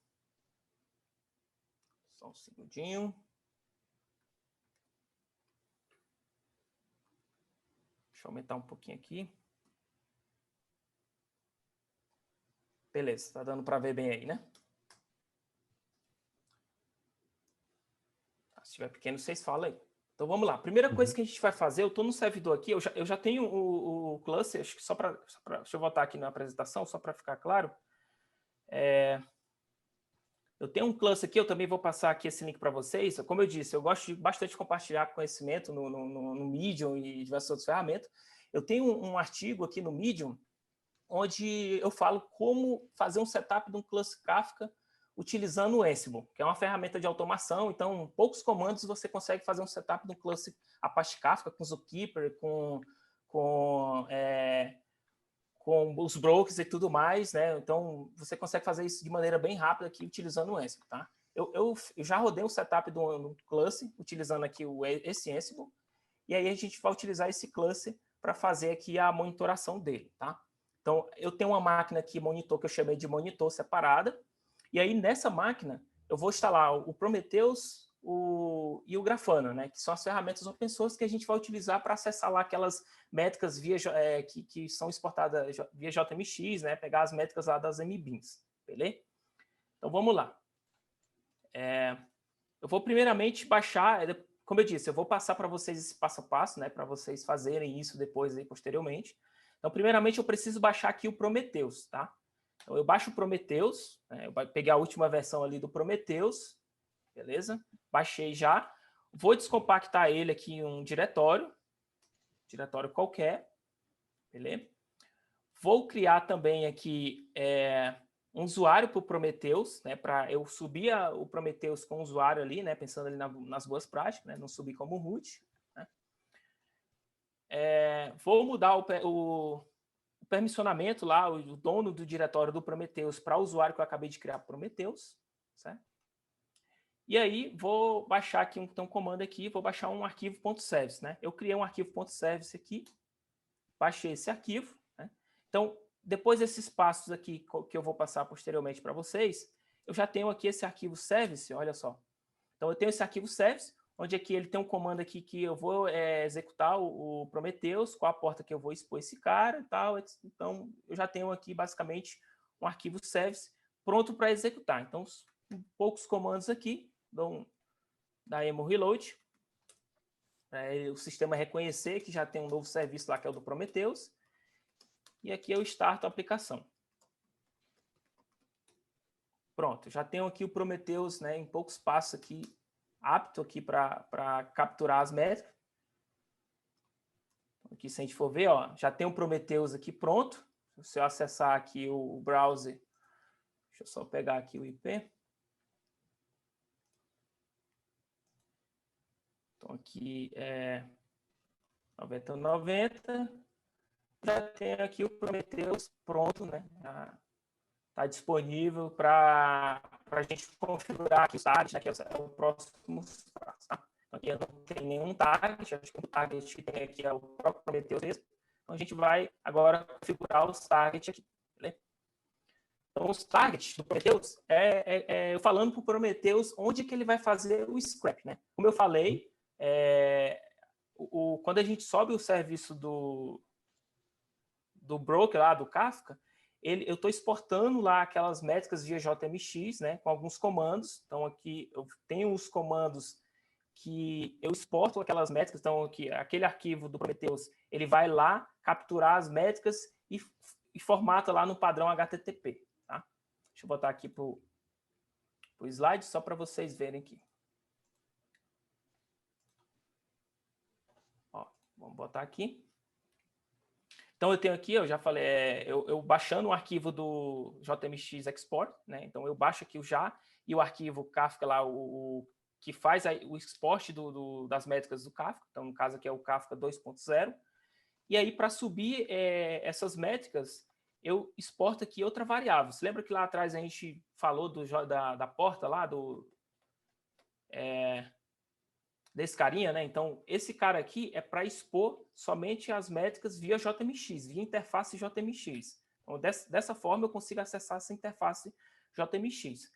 Só um segundinho. Deixa eu aumentar um pouquinho aqui. Beleza, tá dando para ver bem aí, né? Se estiver pequeno, vocês falam aí. Então vamos lá. Primeira coisa que a gente vai fazer, eu estou no servidor aqui, eu já tenho o cluster, acho que só para. Deixa eu voltar aqui na apresentação, só para ficar claro. Eu tenho um cluster aqui, eu também vou passar aqui esse link para vocês. Como eu disse, eu gosto bastante de compartilhar conhecimento no Medium e diversas outras ferramentas. Eu tenho um artigo aqui no Medium, onde eu falo como fazer um setup de um cluster Kafka utilizando o Ansible, que é uma ferramenta de automação. Então, em poucos comandos você consegue fazer um setup de um cluster Apache Kafka com Zookeeper, com os brokers e tudo mais, né? Então, você consegue fazer isso de maneira bem rápida aqui utilizando o Ansible, tá? Eu já rodei um setup do cluster utilizando aqui esse Ansible, e aí a gente vai utilizar esse cluster para fazer aqui a monitoração dele, tá? Então, eu tenho uma máquina aqui, monitor, que eu chamei de monitor separada, e aí nessa máquina eu vou instalar o Prometheus e o Grafana, né, que são as ferramentas open source que a gente vai utilizar para acessar lá aquelas métricas que são exportadas via JMX, né, pegar as métricas lá das mbeans, beleza? Então vamos lá. Eu vou primeiramente baixar, como eu disse, eu vou passar para vocês esse passo a passo, né, para vocês fazerem isso depois aí posteriormente. Então, primeiramente, eu preciso baixar aqui o Prometheus, tá? Então, eu baixo o Prometheus, né? Eu vou pegar a última versão ali do Prometheus, beleza? Baixei já. Vou descompactar ele aqui em um diretório qualquer, beleza? Vou criar também aqui um usuário para o Prometheus, né? Para eu subir o Prometheus com o usuário ali, né? Pensando ali nas boas práticas, né? Não subir como root. Né? Vou mudar o permissionamento lá, o dono do diretório do Prometheus para o usuário que eu acabei de criar para o Prometheus, certo? E aí vou baixar aqui um comando aqui, vou baixar um arquivo .service, né? Eu criei um arquivo .service aqui, baixei esse arquivo, né? Então, depois desses passos aqui que eu vou passar posteriormente para vocês, eu já tenho aqui esse arquivo service, olha só. Então, eu tenho esse arquivo service, onde aqui ele tem um comando aqui que eu vou executar o Prometheus, qual a porta que eu vou expor esse cara e tal. Então, eu já tenho aqui basicamente um arquivo service pronto para executar. Então, poucos comandos aqui, da emo reload, o sistema reconhecer que já tem um novo serviço lá, que é o do Prometheus, e aqui eu starto a aplicação. Pronto, já tenho aqui o Prometheus, né, em poucos passos aqui, apto aqui para capturar as métricas. Aqui, se a gente for ver, ó, já tem o Prometheus aqui pronto. Se eu acessar aqui o browser, deixa eu só pegar aqui o IP. Então, aqui é 9090. Já tem aqui o Prometheus pronto, né? Está disponível para a gente configurar aqui o site, né, que é o próximo passo. Tá? Então, aqui não tem nenhum target, acho que o target que tem aqui é o próprio Prometheus mesmo. Então, a gente vai agora configurar os targets aqui. Beleza? Então, os targets do Prometheus, eu falando para o Prometheus onde que ele vai fazer o scrap. Né? Como eu falei, quando a gente sobe o serviço do broker lá, do Kafka, eu estou exportando lá aquelas métricas via JMX, né, com alguns comandos. Então, aqui eu tenho os comandos que eu exporto aquelas métricas. Então, aqui, aquele arquivo do Prometheus, ele vai lá capturar as métricas e formata lá no padrão HTTP. Tá? Deixa eu botar aqui para o slide, só para vocês verem aqui. Ó, vamos botar aqui. Então, eu tenho aqui, eu já falei, eu baixando o arquivo do JMX Export, né? Então, eu baixo aqui o JAR e o arquivo Kafka lá, que faz o export das métricas do Kafka. Então, no caso aqui é o Kafka 2.0. E aí, para subir essas métricas, eu exporto aqui outra variável. Você lembra que lá atrás a gente falou da porta lá, desse carinha, né? Então, esse cara aqui é para expor somente as métricas via JMX, via interface JMX. Então, dessa forma, eu consigo acessar essa interface JMX.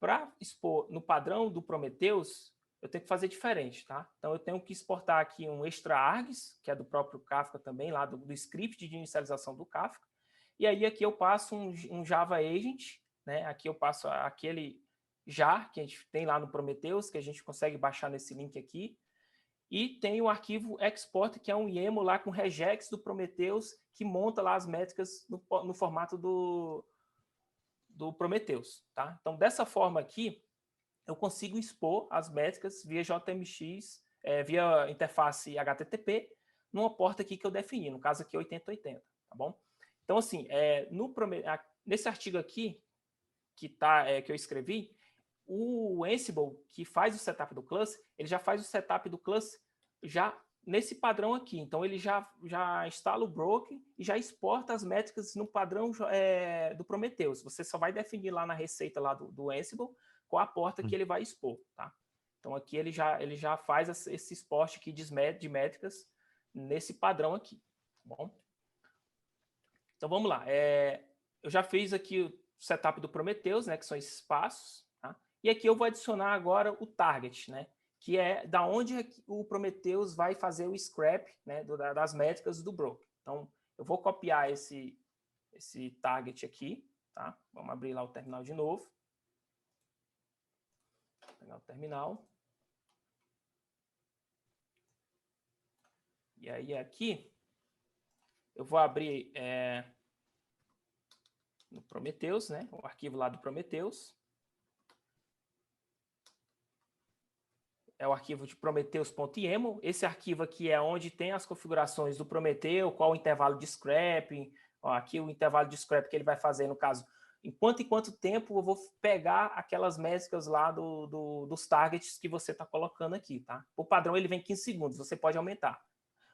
Para expor no padrão do Prometheus, eu tenho que fazer diferente, tá? Então, eu tenho que exportar aqui um extra args, que é do próprio Kafka também, lá do script de inicialização do Kafka. E aí, aqui eu passo um Java Agent, né? Aqui eu passo aquele JAR que a gente tem lá no Prometheus, que a gente consegue baixar nesse link aqui. E tem o arquivo export, que é um YAML lá com regex do Prometheus, que monta lá as métricas no formato do Prometheus. Tá? Então, dessa forma aqui, eu consigo expor as métricas via JMX, via interface HTTP, numa porta aqui que eu defini, no caso aqui 8080, tá bom? Então, assim, nesse artigo aqui, que eu escrevi, o Ansible, que faz o setup do cluster, ele já faz o setup do cluster já nesse padrão aqui. Então, ele já instala o broker e já exporta as métricas no padrão do Prometheus. Você só vai definir lá na receita lá do Ansible qual a porta que ele vai expor. Tá? Então, aqui ele já faz esse export aqui de métricas nesse padrão aqui. Tá bom? Então, vamos lá. Eu já fiz aqui o setup do Prometheus, né, que são esses passos. Tá? E aqui eu vou adicionar agora o target, né, que é da onde o Prometheus vai fazer o scrap, né, das métricas do broker. Então, eu vou copiar esse target aqui. Tá? Vamos abrir lá o terminal de novo. Vou pegar o terminal. E aí aqui eu vou abrir no Prometheus, né, o arquivo lá do Prometheus. É o arquivo de prometheus.yaml. Esse arquivo aqui é onde tem as configurações do Prometheus, qual o intervalo de scrapping. Ó, aqui o intervalo de scrap que ele vai fazer, no caso, em quanto tempo eu vou pegar aquelas métricas lá dos targets que você está colocando aqui, tá? O padrão ele vem 15 segundos, você pode aumentar.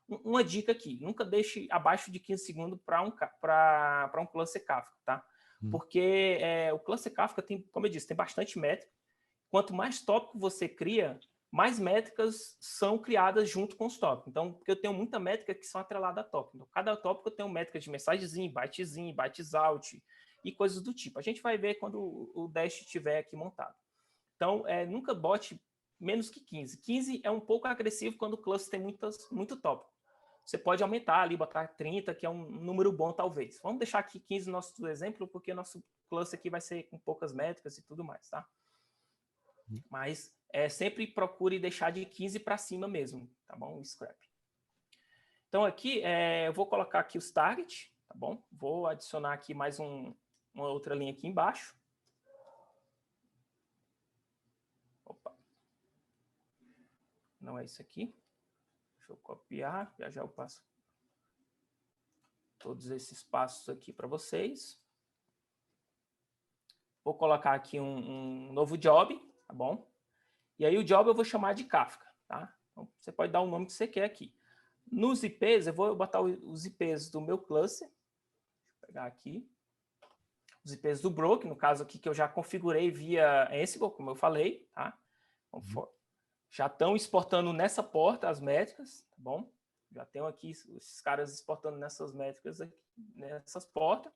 Uma dica aqui, nunca deixe abaixo de 15 segundos para um cluster Kafka, tá? Porque o cluster Kafka tem, como eu disse, tem bastante métrica. Quanto mais tópico você cria, mais métricas são criadas junto com os tópicos. Então, porque eu tenho muita métrica que são atreladas a tópico. Então, cada tópico eu tenho métrica de mensagenzinho, bytes out e coisas do tipo. A gente vai ver quando o Dash estiver aqui montado. Então, nunca bote menos que 15. 15 é um pouco agressivo quando o cluster tem muito tópico. Você pode aumentar ali, botar 30, que é um número bom, talvez. Vamos deixar aqui 15 no nosso exemplo, porque nosso cluster aqui vai ser com poucas métricas e tudo mais, tá? Mas sempre procure deixar de 15 para cima mesmo, tá bom? O scrap. Então aqui, eu vou colocar aqui os target, tá bom? Vou adicionar aqui mais uma outra linha aqui embaixo. Opa. Não é isso aqui. Deixa eu copiar, já eu passo todos esses passos aqui para vocês. Vou colocar aqui um novo job, tá bom? E aí o job eu vou chamar de Kafka, tá? Então, você pode dar o nome que você quer aqui. Nos IPs, eu vou botar os IPs do meu cluster. Deixa eu pegar aqui. Os IPs do Brook, no caso aqui que eu já configurei via Ansible, como eu falei, tá? Então, já estão exportando nessa porta as métricas, tá bom? Já tenho aqui esses caras exportando nessas métricas aqui, nessas portas.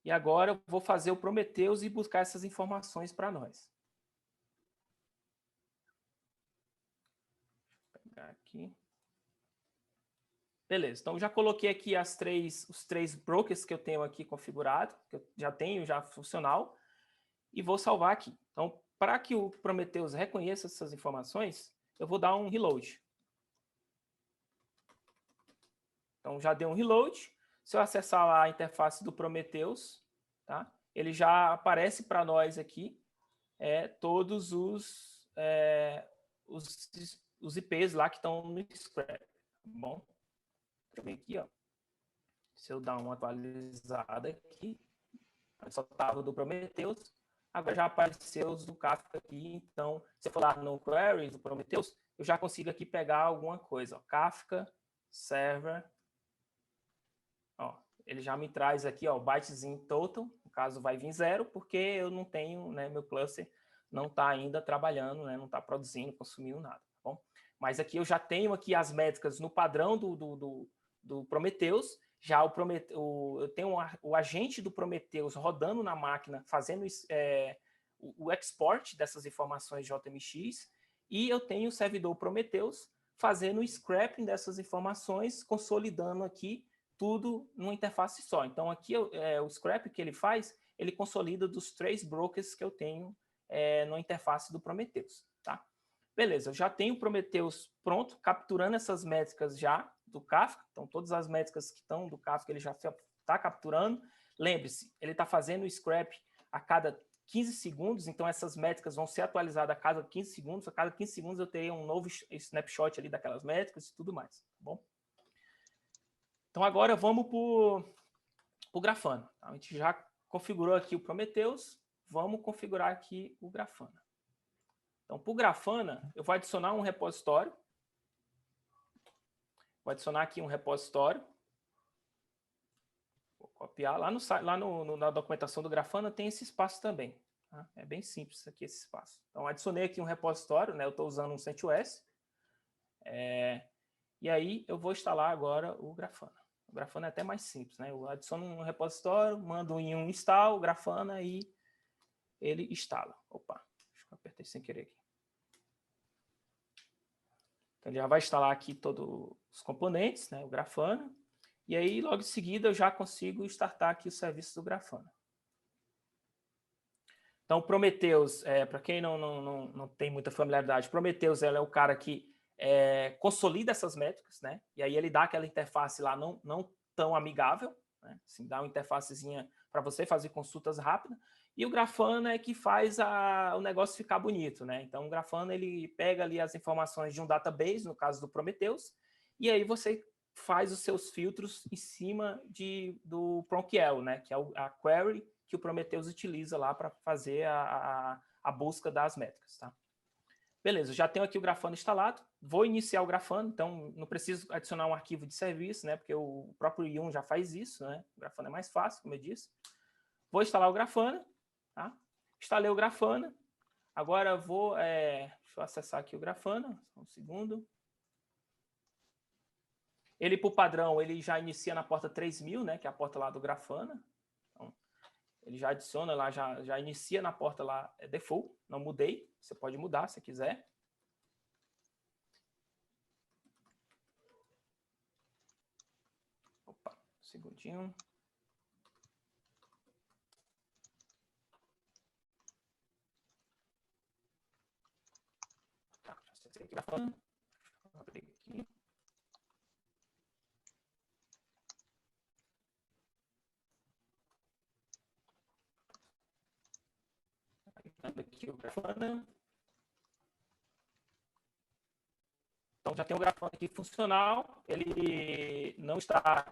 E agora eu vou fazer o Prometheus e buscar essas informações para nós. Vou pegar aqui. Beleza, então já coloquei aqui os três brokers que eu tenho aqui configurado, que eu já tenho já funcional, e vou salvar aqui. Então, para que o Prometheus reconheça essas informações, eu vou dar um reload. Então, já deu um reload. Se eu acessar lá a interface do Prometheus, tá? Ele já aparece para nós aqui todos os IPs lá que estão no scrap. Tá bom? Deixa eu ver aqui, ó. Se eu dar uma atualizada aqui, só estava do Prometheus, agora já apareceu os do Kafka aqui. Então, se eu for lá no query do Prometheus, eu já consigo aqui pegar alguma coisa. Ó, Kafka, server. Ó, ele já me traz aqui, ó, bytes in total. No caso, vai vir 0, porque eu não tenho, né, meu cluster não está ainda trabalhando, né, não está produzindo, consumindo nada. Tá bom? Mas aqui eu já tenho aqui as métricas no padrão do Prometheus. Já eu tenho o agente do Prometheus rodando na máquina, fazendo o export dessas informações de JMX, e eu tenho o servidor Prometheus fazendo o scrapping dessas informações, consolidando aqui tudo numa interface só. Então, aqui o scrap que ele faz, ele consolida dos 3 brokers que eu tenho na interface do Prometheus. Tá? Beleza, eu já tenho o Prometheus pronto, capturando essas métricas já do Kafka. Então, todas as métricas que estão do Kafka, ele já está capturando. Lembre-se, ele está fazendo o scrap a cada 15 segundos, então essas métricas vão ser atualizadas a cada 15 segundos. A cada 15 segundos eu teria um novo snapshot ali daquelas métricas e tudo mais. Tá bom? Então, agora vamos para o Grafana. A gente já configurou aqui o Prometheus, vamos configurar aqui o Grafana. Então, para o Grafana, eu vou adicionar um repositório. Vou adicionar aqui um repositório. Vou copiar. Lá na documentação do Grafana tem esse espaço também. Tá? É bem simples aqui esse espaço. Então, adicionei aqui um repositório, né? Eu estou usando um CentOS. E aí, eu vou instalar agora o Grafana. O Grafana é até mais simples, né? Eu adiciono um repositório, mando em um install, Grafana, e ele instala. Opa, acho que eu apertei sem querer aqui. Então, ele já vai instalar aqui todos os componentes, né? O Grafana. E aí, logo em seguida, eu já consigo startar aqui o serviço do Grafana. Então, o Prometheus, para quem não tem muita familiaridade, Prometheus é o cara que consolida essas métricas, né? E aí ele dá aquela interface lá não tão amigável, né? Assim, dá uma interfacezinha para você fazer consultas rápidas. E o Grafana é que faz o negócio ficar bonito, né? Então, o Grafana, ele pega ali as informações de um database, no caso do Prometheus, e aí você faz os seus filtros em cima do PromQL, né? Que é a query que o Prometheus utiliza lá para fazer a busca das métricas, tá? Beleza, já tenho aqui o Grafana instalado, vou iniciar o Grafana, então não preciso adicionar um arquivo de serviço, né? Porque o próprio Yum já faz isso, né? O Grafana é mais fácil, como eu disse. Vou instalar o Grafana, tá? Instalei o Grafana, agora deixa eu acessar aqui o Grafana, só um segundo. Ele, por padrão, ele já inicia na porta 3000, né? Que é a porta lá do Grafana. Então, ele já adiciona lá, já inicia na porta lá, default, não mudei, você pode mudar se quiser. Opa, um segundinho. aqui, Grafana. Vou abrir aqui. Aqui o Grafana. Então, já tem o Grafana aqui funcional. Ele não está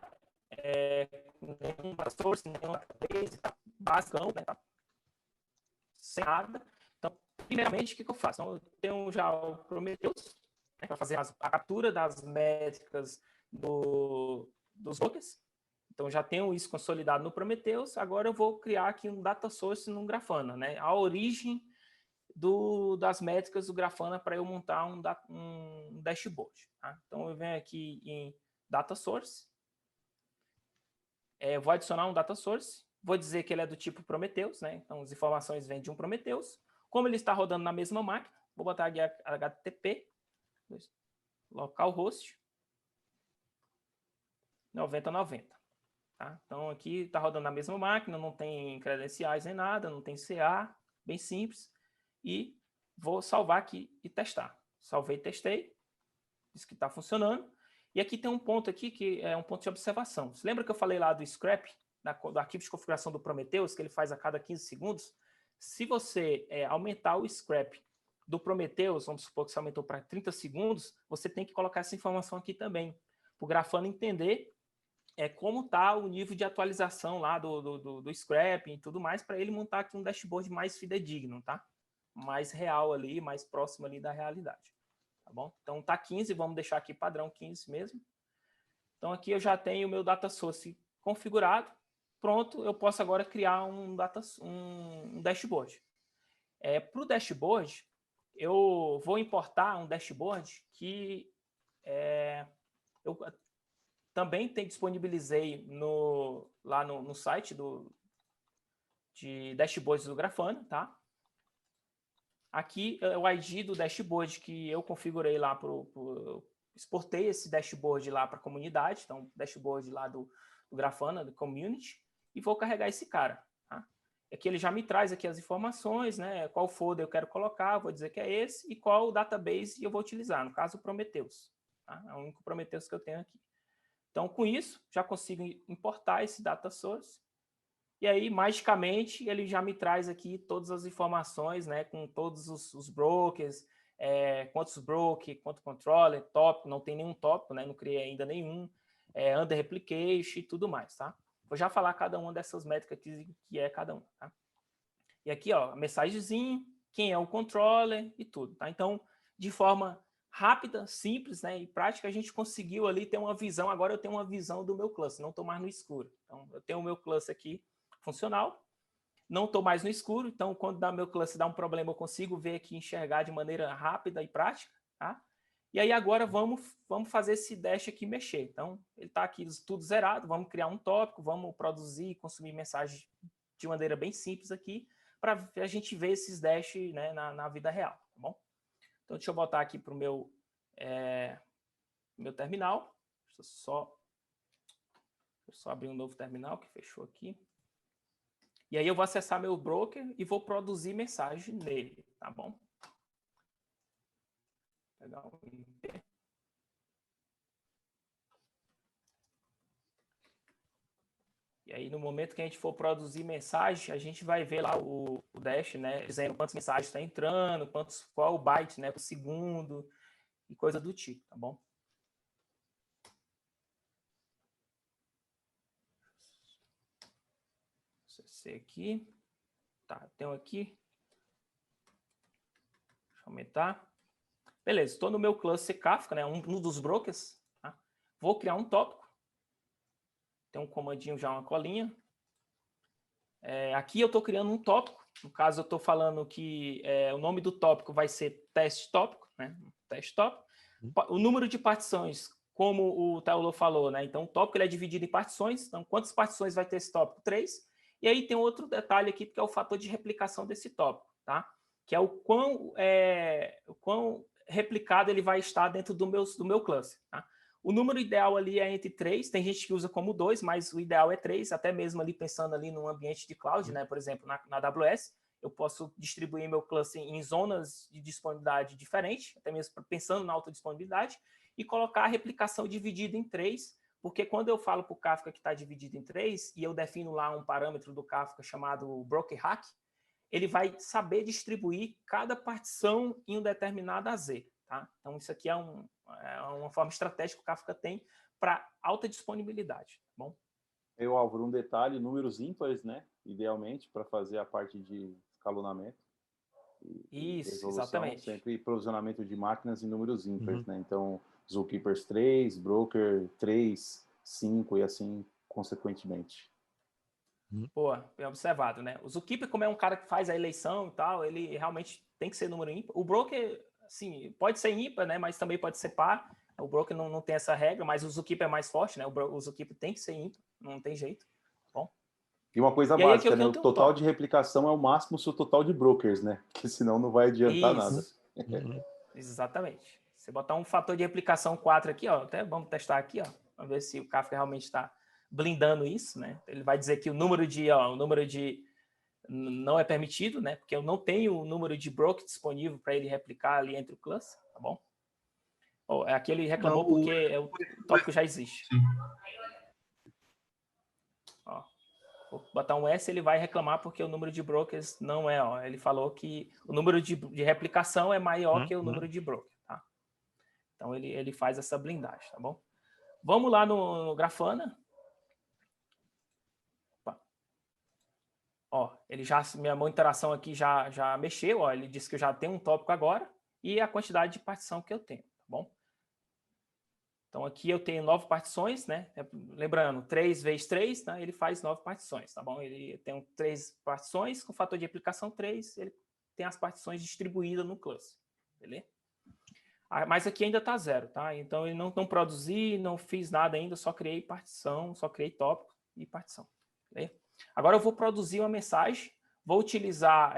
com nenhuma source, nenhuma database, está basicão, né? Tá sem nada. Então, primeiramente, o que eu faço? Então, eu tenho já o Prometheus, né, para fazer a captura das métricas dos brokers. Então, já tenho isso consolidado no Prometheus. Agora eu vou criar aqui um data source no Grafana, né? A origem das métricas do Grafana para eu montar um dashboard. Tá? Então, eu venho aqui em Data Source. Vou adicionar um Data Source. Vou dizer que ele é do tipo Prometheus, né? Então, as informações vêm de um Prometheus. Como ele está rodando na mesma máquina, vou botar aqui HTTP, localhost 9090. Tá? Então, aqui está rodando na mesma máquina, não tem credenciais nem nada, não tem CA, bem simples. E vou salvar aqui e testar. Salvei e testei. Isso que está funcionando. E aqui tem um ponto aqui que é um ponto de observação. Você lembra que eu falei lá do scrap, do arquivo de configuração do Prometheus, que ele faz a cada 15 segundos? Se você aumentar o scrap do Prometheus, vamos supor que você aumentou para 30 segundos, você tem que colocar essa informação aqui também, para o Grafana entender como está o nível de atualização lá do scrap e tudo mais, para ele montar aqui um dashboard mais fidedigno, tá? Mais real ali, mais próximo ali da realidade. Tá bom? Então tá 15, vamos deixar aqui padrão 15 mesmo. Então aqui eu já tenho o meu data source configurado. Pronto, eu posso agora criar um dashboard. Para o dashboard, eu vou importar um dashboard que eu também disponibilizei lá no site de dashboards do Grafana, tá? Aqui é o ID do dashboard que eu configurei lá, exportei esse dashboard lá para a comunidade, então dashboard lá do Grafana, do community, e vou carregar esse cara. Tá? Aqui ele já me traz aqui as informações, né? Qual folder eu quero colocar, vou dizer que é esse, e qual database eu vou utilizar, no caso o Prometheus. Tá? É o único Prometheus que eu tenho aqui. Então, com isso, já consigo importar esse data source. E aí, magicamente, ele já me traz aqui todas as informações, né, com todos os brokers, quantos broker, quanto controller, tópico, não tem nenhum tópico, né, não criei ainda nenhum, under replication e tudo mais, tá? Vou já falar cada uma dessas métricas que é cada um, tá? E aqui, ó, mensagenzinho, quem é o controller e tudo, tá? Então, de forma rápida, simples, né, e prática, a gente conseguiu ali ter uma visão. Agora eu tenho uma visão do meu cluster, não estou mais no escuro. Então, eu tenho o meu cluster aqui funcional, não estou mais no escuro, então quando meu cluster dá um problema, eu consigo ver aqui, enxergar de maneira rápida e prática, tá? E aí agora vamos fazer esse dash aqui mexer. Então, ele está aqui tudo zerado, vamos criar um tópico, vamos produzir e consumir mensagem de maneira bem simples aqui, para a gente ver esses dash, né, na vida real, tá bom? Então, deixa eu botar aqui para o meu terminal. Deixa eu só abrir um novo terminal que fechou aqui. E aí eu vou acessar meu broker e vou produzir mensagem nele, tá bom? Vou pegar um IP. E aí, no momento que a gente for produzir mensagem, a gente vai ver lá o dash, né, dizendo quantas mensagens está entrando, qual o byte, né, por segundo e coisa do tipo, tá bom? CC aqui. Tá, tenho aqui. Deixa eu aumentar. Beleza, estou no meu cluster Kafka, né, um dos brokers. Tá? Vou criar um tópico. Tem um comandinho já, uma colinha. Aqui eu estou criando um tópico. No caso, eu estou falando que o nome do tópico vai ser teste tópico, né? Teste tópico. O número de partições, como o Taylor falou, né? Então, o tópico ele é dividido em partições. Então, quantas partições vai ter esse tópico? 3. E aí tem outro detalhe aqui, que é o fator de replicação desse tópico, tá? Que é o quão replicado ele vai estar dentro do meu cluster, tá? O número ideal ali é entre 3, tem gente que usa como 2, mas o ideal é 3, até mesmo ali pensando ali num ambiente de cloud, né? Por exemplo, na AWS, eu posso distribuir meu cluster em zonas de disponibilidade diferentes, até mesmo pensando na alta disponibilidade, e colocar a replicação dividida em 3, porque quando eu falo para o Kafka que está dividido em 3, e eu defino lá um parâmetro do Kafka chamado broker hack, ele vai saber distribuir cada partição em um determinado AZ. Tá? Então, isso aqui é uma forma estratégica que o Kafka tem para alta disponibilidade. Tá bom? Eu, Álvaro, um detalhe, números ímpares, né? Idealmente, para fazer a parte de escalonamento e resolução, exatamente. sempre provisionamento de máquinas em números ímpares, né? Então, Zookeepers 3, Broker 3, 5 e assim consequentemente. Boa, bem observado, né? O Zookeeper, como é um cara que faz a eleição e tal, ele realmente tem que ser número ímpar. O Broker, assim, pode ser ímpar, né? Mas também pode ser par. O Broker não tem essa regra, mas o Zookeeper é mais forte, né? O Zookeeper tem que ser ímpar, não tem jeito. Bom. E uma coisa básica, né? O total de replicação é o máximo seu total de brokers, né? Porque senão não vai adiantar nada. Exatamente. Você botar um fator de replicação 4 aqui, ó, até vamos testar aqui, ó, vamos ver se o Kafka realmente está blindando isso, né? Ele vai dizer que o número de não é permitido, né? Porque eu não tenho o número de broker disponível para ele replicar ali entre o cluster, tá bom? Aqui ele reclamou não, porque o tópico já existe. Ó, vou botar um S, ele vai reclamar porque o número de brokers não é, ó. Ele falou que o número de replicação é maior que o número de broker, tá? Então ele faz essa blindagem, tá bom? Vamos lá no Grafana. Ó, ele já, minha monitoração aqui já mexeu, ó, ele disse que eu já tenho um tópico agora e a quantidade de partição que eu tenho, tá bom? Então aqui eu tenho 9 partições, né? Lembrando, 3 vezes 3, né? Ele faz 9 partições, tá bom? Ele tem 3 partições com fator de replicação 3, ele tem as partições distribuídas no cluster, beleza? Mas aqui ainda está 0, tá? Então ele não produzi, não fiz nada ainda, só criei partição, só criei tópico e partição, beleza? Agora eu vou produzir uma mensagem, vou utilizar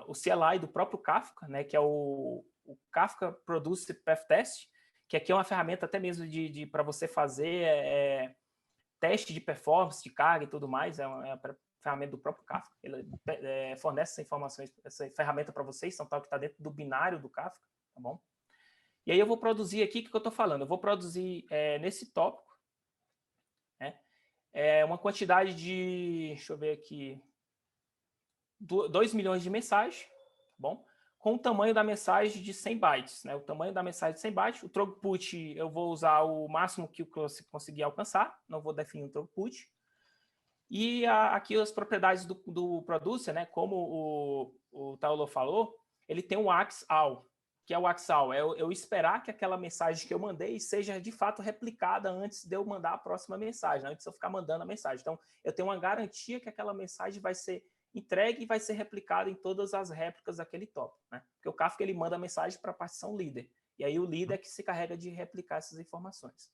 o CLI do próprio Kafka, né, que é o Kafka Produce Path Test, que aqui é uma ferramenta até mesmo para você fazer teste de performance, de carga e tudo mais, é uma ferramenta do próprio Kafka. Ele fornece essa informação, essa ferramenta para vocês, então tal que está dentro do binário do Kafka, tá bom? E aí eu vou produzir aqui, o que eu estou falando? Eu vou produzir nesse tópico, uma quantidade de, deixa eu ver aqui, 2 milhões de mensagens, tá bom? Com o tamanho da mensagem de 100 bytes, né? O tamanho da mensagem de 100 bytes, o throughput eu vou usar o máximo que o cluster conseguir alcançar, não vou definir um throughput. E aqui as propriedades do producer, né? Como o Taolo falou, ele tem um AXAL, que é o AXAL, é eu esperar que aquela mensagem que eu mandei seja de fato replicada antes de eu mandar a próxima mensagem, antes de eu ficar mandando a mensagem. Então, eu tenho uma garantia que aquela mensagem vai ser entregue e vai ser replicada em todas as réplicas daquele tópico, né? Porque o Kafka ele manda a mensagem para a partição líder, e aí o líder é que se carrega de replicar essas informações.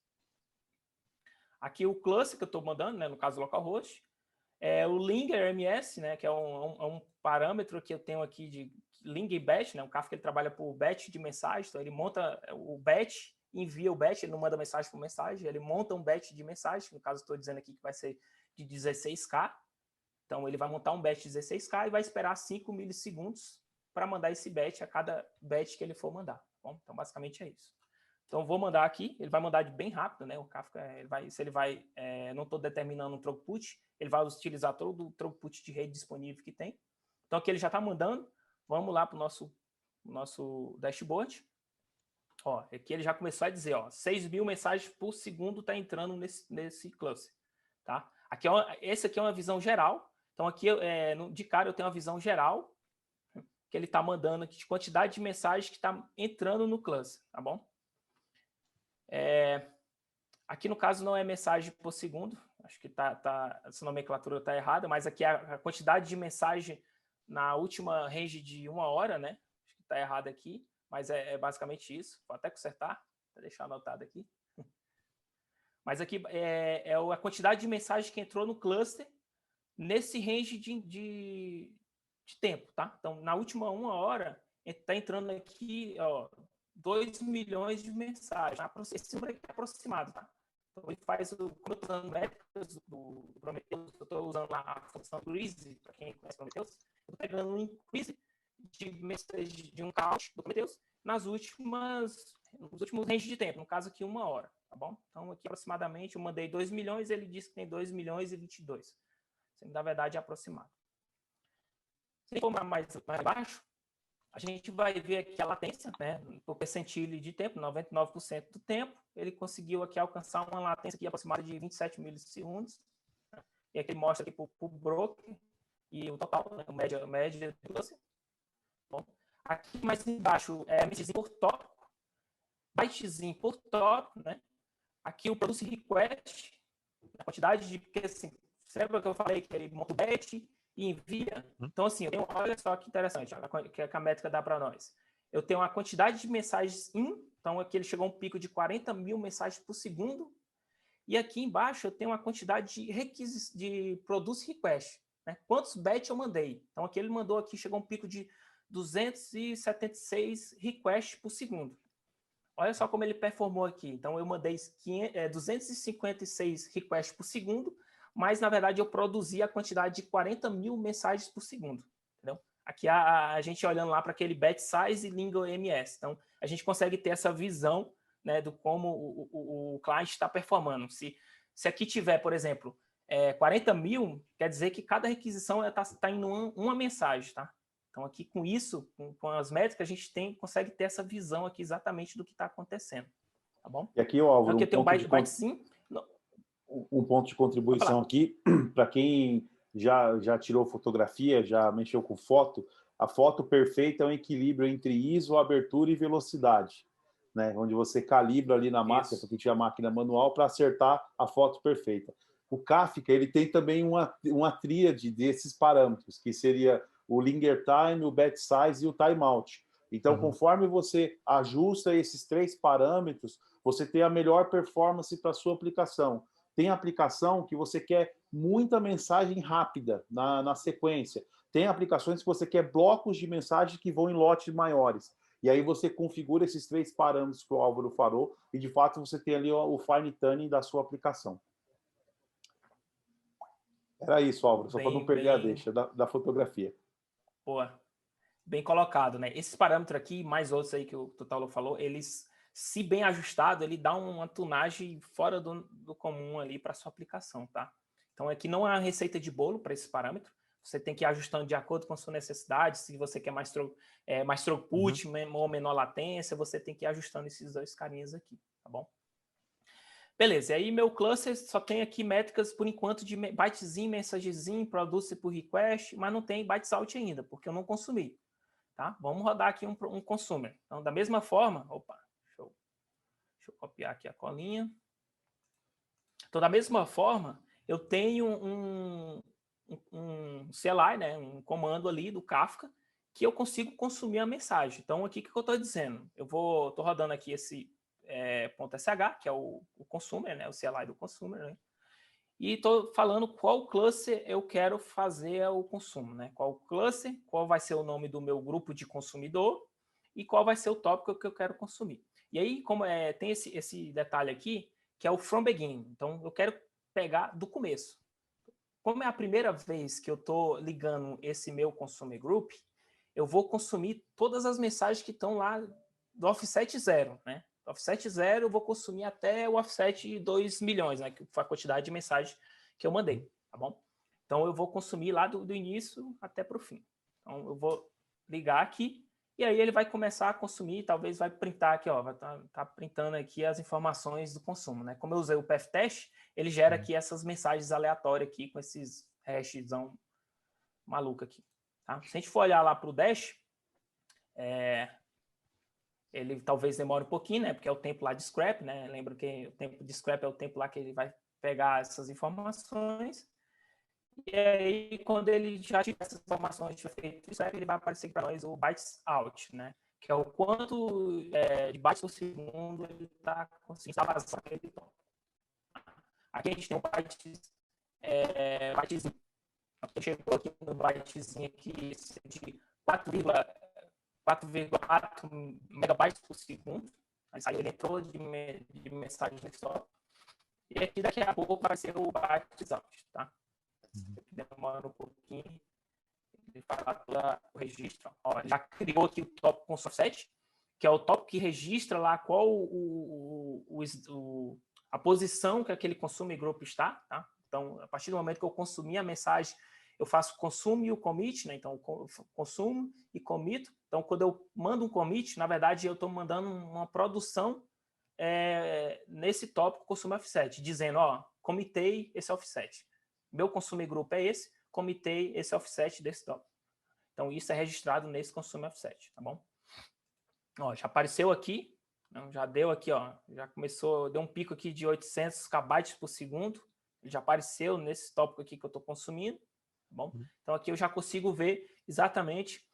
Aqui o cluster que eu estou mandando, né, no caso localhost, é o linger ms, né, que é um parâmetro que eu tenho aqui de linger batch, né, o Kafka ele trabalha por batch de mensagem, então ele monta o batch, envia o batch, ele não manda mensagem por mensagem, ele monta um batch de mensagem, no caso estou dizendo aqui que vai ser de 16K, então ele vai montar um batch de 16K e vai esperar 5 milissegundos para mandar esse batch a cada batch que ele for mandar, tá bom? Então basicamente é isso. Então, eu vou mandar aqui, ele vai mandar de bem rápido, né? O Kafka, não estou determinando um throughput, ele vai utilizar todo o throughput de rede disponível que tem. Então, aqui ele já está mandando. Vamos lá para o nosso dashboard. Ó, aqui ele já começou a dizer, ó, 6.000 mensagens por segundo está entrando nesse cluster, tá? Esse aqui é uma visão geral. Então, aqui, de cara, eu tenho uma visão geral que ele está mandando aqui de quantidade de mensagens que está entrando no cluster, tá bom? Aqui no caso não é mensagem por segundo, acho que essa nomenclatura está errada, mas aqui a quantidade de mensagem na última range de 1 hora, né? Acho que está errado aqui, mas é basicamente isso. Vou até consertar, para deixar anotado aqui. Mas aqui é a quantidade de mensagem que entrou no cluster nesse range de tempo, tá? Então, na última 1 hora, está entrando aqui, ó, 2 milhões de mensagens. Esse número aqui é aproximado, tá? Então, ele faz como eu estou usando métricas do Prometheus, eu estou usando lá a função Greasy, para quem conhece Prometheus, eu estou pegando um increase de um count do Prometheus nos últimos range de tempo, no caso aqui 1 hora, tá bom? Então aqui aproximadamente eu mandei 2 milhões, ele disse que tem 2 milhões e 22. Sendo na verdade é aproximado. Se for mais baixo, a gente vai ver aqui a latência, né? O percentile de tempo, 99% do tempo, ele conseguiu aqui alcançar uma latência aqui aproximada de 27 milissegundos. Né? E aqui ele mostra aqui para o broker e o total, né? média do lance. Bom, aqui mais embaixo é bytezinho por tópico, bytezinho por tópico, né? Aqui o produce request, a quantidade de, porque assim, você lembra que eu falei que ele monta o batch e envia? Então assim, olha só que interessante, que a métrica dá para nós. Eu tenho uma quantidade de mensagens então aqui ele chegou a um pico de 40 mil mensagens por segundo, e aqui embaixo eu tenho uma quantidade de produce request, né? Quantos batch eu mandei? Então aqui ele mandou aqui, chegou a um pico de 276 requests por segundo. Olha só como ele performou aqui. Então, eu mandei 256 requests por segundo, mas, na verdade, eu produzi a quantidade de 40 mil mensagens por segundo. Entendeu? Aqui, a gente olhando lá para aquele batch size e lingo MS. Então, a gente consegue ter essa visão, né, do como o cliente está performando. Se aqui tiver, por exemplo, 40 mil, quer dizer que cada requisição está indo uma mensagem, tá? Então, aqui com isso, com as métricas, a gente consegue ter essa visão aqui exatamente do que está acontecendo. Tá bom? E aqui, Álvaro, então, aqui um ponto de contribuição aqui, para quem já tirou fotografia, já mexeu com foto, a foto perfeita é um equilíbrio entre ISO, abertura e velocidade, né? Onde você calibra ali na máquina, porque tinha a máquina manual, para acertar a foto perfeita. O Kafka, ele tem também uma tríade desses parâmetros, que seria o linger time, o batch size e o timeout. Então, conforme você ajusta esses 3 parâmetros, você tem a melhor performance para a sua aplicação. Tem aplicação que você quer muita mensagem rápida na sequência. Tem aplicações que você quer blocos de mensagem que vão em lotes maiores. E aí você configura esses 3 parâmetros que o Álvaro falou e, de fato, você tem ali o fine tuning da sua aplicação. Era isso, Álvaro, só para não perder a deixa da fotografia. Boa. Bem colocado, né? Esses parâmetros aqui, mais outros aí que o Totalo falou, eles, se bem ajustado, ele dá uma tunagem fora do comum ali para sua aplicação, tá? Então, aqui não é uma receita de bolo para esse parâmetro. Você tem que ir ajustando de acordo com a sua necessidade. Se você quer mais throughput ou menor latência, você tem que ir ajustando esses 2 carinhas aqui, tá bom? Beleza, e aí meu cluster só tem aqui métricas, por enquanto, de bytezinho, mensagezinho, produce por request, mas não tem bytes out ainda, porque eu não consumi. Tá? Vamos rodar aqui um consumer. Então, da mesma forma, deixa eu copiar aqui a colinha. Então, da mesma forma, eu tenho um CLI, né, um comando ali do Kafka, que eu consigo consumir a mensagem. Então, aqui o que eu estou dizendo? Eu estou rodando aqui esse .sh, que é o consumer, né, o CLI do consumer, né? E estou falando qual cluster eu quero fazer o consumo, né? Qual cluster, qual vai ser o nome do meu grupo de consumidor e qual vai ser o tópico que eu quero consumir. E aí, como tem esse detalhe aqui, que é o from beginning. Então, eu quero pegar do começo. Como é a primeira vez que eu estou ligando esse meu consumer group, eu vou consumir todas as mensagens que estão lá do offset 0, né? Do offset 0 eu vou consumir até o offset 2 milhões, né? Que foi a quantidade de mensagens que eu mandei, tá bom? Então eu vou consumir lá do início até para o fim. Então eu vou ligar aqui e aí ele vai começar a consumir, talvez vai printar aqui, ó, vai tá printando aqui as informações do consumo, né? Como eu usei o PathTest, ele gera aqui essas mensagens aleatórias aqui com esses hashzão maluco aqui, tá? Se a gente for olhar lá para o Dash, ele talvez demore um pouquinho, né? Porque é o tempo lá de scrap, né? Lembra que o tempo de scrap é o tempo lá que ele vai pegar essas informações. E aí, quando ele já tiver essas informações, tiver feito o scrap, ele vai aparecer para nós o bytes out, né? Que é o quanto de bytes por segundo ele está conseguindo vazar aquele tom. Aqui a gente tem um bytezinho. Chegou aqui no bytezinho aqui de 4,4 megabytes por segundo. Aí saiu eletrô de mensagem só. E aqui daqui a pouco vai ser o bytes out, tá? Demora um pouquinho. Ele faz lá todo o registro. Ó, já criou aqui o tópico com offset, que é o tópico que registra lá qual a posição que aquele consume grupo está, tá? Então, a partir do momento que eu consumir a mensagem, eu faço consumo e o commit, né? Então, eu consumo e commito. Então, quando eu mando um commit, na verdade, eu estou mandando uma produção nesse tópico consumo offset, dizendo, ó, comitei esse offset. Meu consume grupo é esse, comitei esse offset desse tópico. Então, isso é registrado nesse consume offset, tá bom? Ó, já apareceu aqui, não, já deu aqui, ó, já começou, deu um pico aqui de 800 KB por segundo, ele já apareceu nesse tópico aqui que eu estou consumindo, tá bom? Então, aqui eu já consigo ver exatamente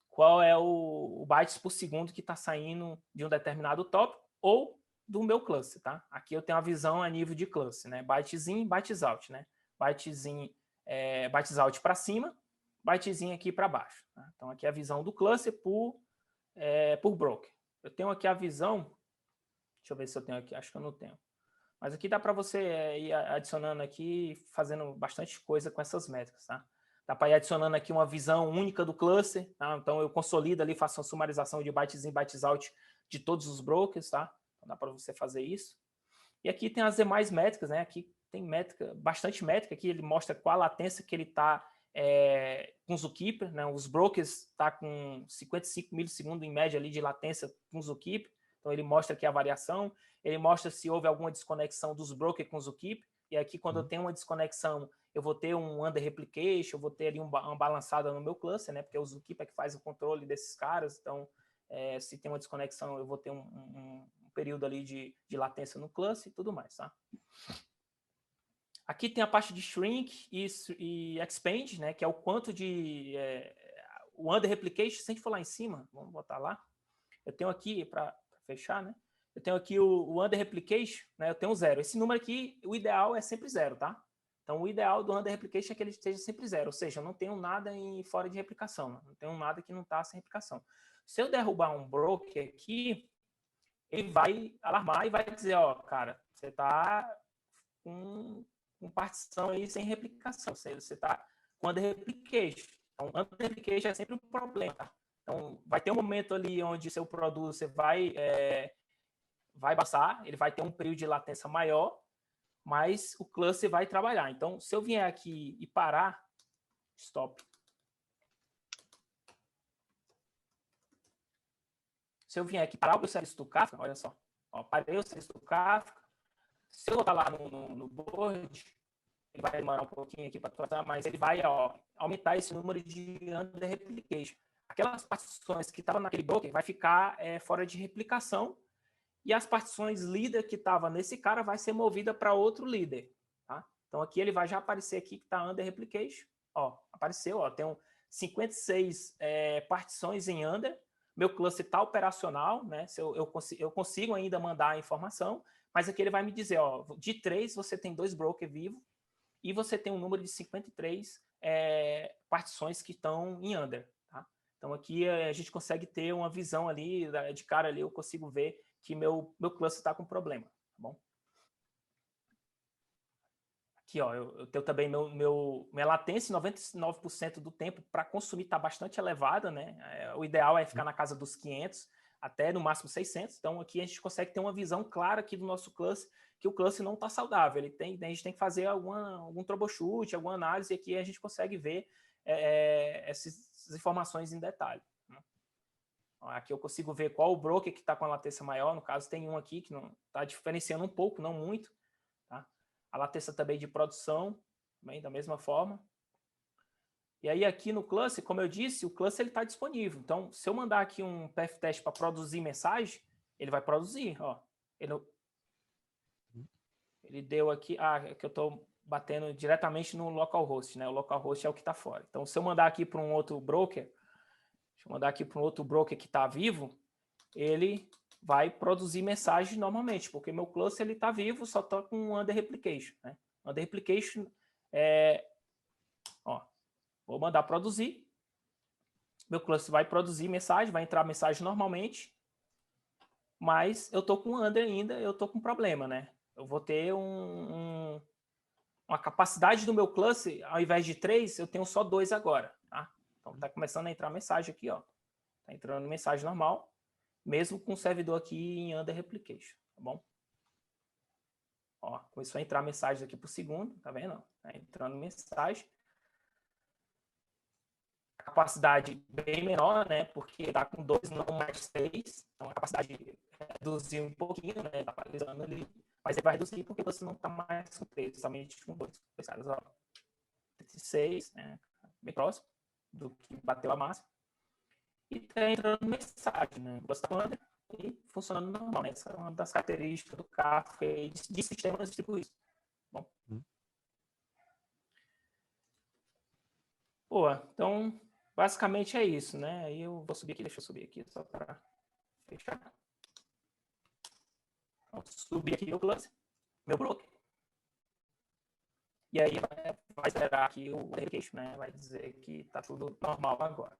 qual é o bytes por segundo que está saindo de um determinado tópico ou do meu cluster, tá? Aqui eu tenho a visão a nível de cluster, né? Bytes in, bytes out, né? Bytes in, bytes out para cima, bytes in aqui para baixo. Tá? Então, aqui é a visão do cluster por broker. Eu tenho aqui a visão, deixa eu ver se eu tenho aqui, acho que eu não tenho. Mas aqui dá para você ir adicionando aqui, fazendo bastante coisa com essas métricas, tá? Dá para ir adicionando aqui uma visão única do cluster, tá? Então eu consolido ali, faço uma sumarização de bytes in, bytes out de todos os brokers, tá? Então dá para você fazer isso. E aqui tem as demais métricas, né? Aqui tem métrica, bastante métrica, aqui ele mostra qual a latência que ele está com o Zookeeper, né? Os brokers tá com 55 milissegundos em média ali de latência com o Zookeeper, então ele mostra aqui a variação, ele mostra se houve alguma desconexão dos brokers com o Zookeeper, e aqui quando eu tenho uma desconexão, eu vou ter um under replication, eu vou ter ali uma balançada no meu cluster, né? Porque o Zookeeper é que faz o controle desses caras, então se tem uma desconexão, eu vou ter um período ali de latência no cluster e tudo mais, tá? Aqui tem a parte de shrink e expand, né, que é o quanto de... o under replication, se a gente for lá em cima, vamos botar lá. Eu tenho aqui, para fechar, né? Eu tenho aqui o under replication, né, eu tenho 0. Esse número aqui, o ideal é sempre 0, tá? Então, o ideal do under replication é que ele esteja sempre 0, ou seja, eu não tenho nada fora de replicação, não tenho nada que não está sem replicação. Se eu derrubar um broker aqui, ele vai alarmar e vai dizer, ó, cara, você está com partição aí sem replicação, você está com under replication. Então, under replication é sempre um problema. Tá? Então, vai ter um momento ali onde seu producer vai passar, ele vai ter um período de latência maior, mas o cluster vai trabalhar. Então, se eu vier aqui e parar, stop. Se eu vier aqui parar o serviço do Kafka, olha só, ó, parei o serviço do Kafka, se eu botar lá no board, ele vai demorar um pouquinho aqui para atualizar, mas ele vai aumentar esse número de under replication. Aquelas partições que estavam naquele broker vai ficar fora de replicação e as partições líder que estava nesse cara vai ser movida para outro líder. Tá? Então aqui ele vai já aparecer aqui que está under replication. Ó, apareceu, ó, tem 56 partições em under. Meu cluster está operacional, né? Se eu consigo ainda mandar a informação, mas aqui ele vai me dizer, ó, de 3 você tem 2 brokers vivos e você tem um número de 53 partições que estão em under. Tá? Então aqui a gente consegue ter uma visão ali, de cara ali eu consigo ver que meu cluster está com problema. Tá bom? Aqui, ó, eu tenho também minha latência, 99% do tempo para consumir está bastante elevada, né? O ideal é ficar na casa dos 500, até no máximo 600. Então, aqui a gente consegue ter uma visão clara aqui do nosso cluster, que o cluster não está saudável. A gente tem que fazer algum troubleshoot, alguma análise, e aqui a gente consegue ver essas informações em detalhe. Né? Aqui eu consigo ver qual o broker que está com a latência maior. No caso, tem um aqui que está diferenciando um pouco, não muito. Tá? A latência também de produção, também da mesma forma. E aí aqui no cluster, como eu disse, o cluster está disponível. Então, se eu mandar aqui um PF-teste para produzir mensagem, ele vai produzir. Ó. Ele deu aqui, que eu estou batendo diretamente no localhost, né? O localhost é o que está fora. Então, se eu mandar aqui para um outro broker, deixa eu mandar aqui para um outro broker que está vivo, ele vai produzir mensagem normalmente, porque meu cluster ele está vivo, só está com um under replication. Né? Under replication vou mandar produzir, meu cluster vai produzir mensagem, vai entrar mensagem normalmente, mas eu estou com under ainda, eu estou com problema, né? Eu vou ter uma capacidade do meu cluster, ao invés de 3, eu tenho só 2 agora. Tá? Então está começando a entrar mensagem aqui, ó. Está entrando mensagem normal, mesmo com o servidor aqui em under replication, tá bom? Ó, começou a entrar mensagem aqui por segundo, tá vendo? Tá entrando mensagem. A capacidade bem menor, né? Porque tá com 2, não mais 3. Então a capacidade reduziu um pouquinho, né? Tá atualizando ali. Mas ele vai reduzir porque você não tá mais com 3, somente com 2 caras, ó. 6, né? Bem próximo do que bateu a máxima. E tá entrando mensagem, né? Gostando e funcionando normal, né? Essa é uma das características do Kafka e de sistemas distribuídos. Bom. Pô, então, basicamente é isso, né? Aí eu vou subir aqui, deixa eu subir aqui só para fechar. Então, subir aqui o cluster, meu broker. E aí vai zerar aqui o replication, né? Vai dizer que tá tudo normal agora.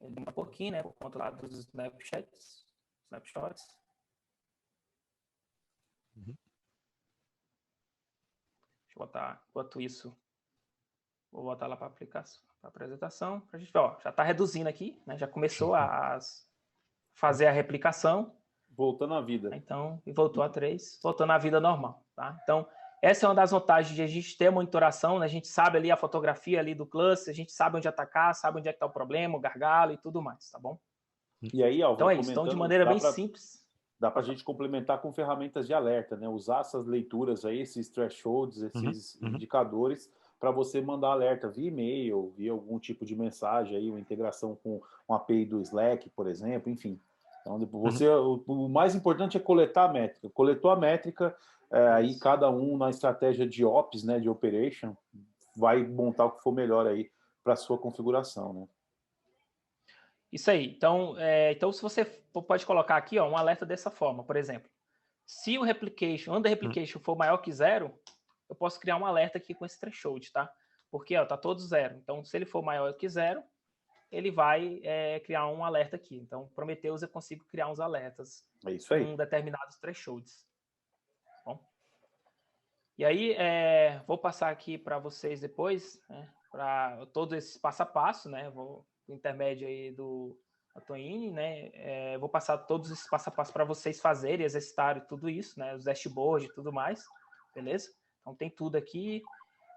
Ele demora um pouquinho, né? Por conta lá dos snapshots. Deixa eu botar, enquanto isso, vou botar lá para aplicação, para apresentação, para a gente ver, ó, já está reduzindo aqui, né? Já começou a fazer a replicação. Voltando à vida. Então, e voltou a 3, voltando à vida normal, tá? Então, essa é uma das vantagens de a gente ter monitoração, né? A gente sabe ali a fotografia ali do cluster, a gente sabe onde atacar, sabe onde é que está o problema, o gargalo e tudo mais, tá bom? E aí, Álvaro, então é isso, então de maneira bem simples. Dá para a gente complementar com ferramentas de alerta, né? Usar essas leituras aí, esses thresholds, esses indicadores, para você mandar alerta via e-mail, via algum tipo de mensagem aí, uma integração com uma API do Slack, por exemplo, enfim. Então, você, o mais importante é coletar a métrica. Coletou a métrica, aí cada um na estratégia de Ops, né, de Operation, vai montar o que for melhor aí para a sua configuração, né? Isso aí. Então, então, se você pode colocar aqui, ó, um alerta dessa forma, por exemplo. Se o under replication for maior que 0, eu posso criar um alerta aqui com esse threshold, tá? Porque, ó, tá todo 0. Então, se ele for maior que 0, ele vai criar um alerta aqui. Então, Prometheus eu consigo criar uns alertas com determinados thresholds. Bom. E aí, vou passar aqui para vocês depois, né, para todo esse passo a passo, né? Vou intermédio aí do Atoine, né? Vou passar todos esses passo a passo para vocês fazerem, exercitarem tudo isso, né? Os dashboards e tudo mais, beleza? Então tem tudo aqui.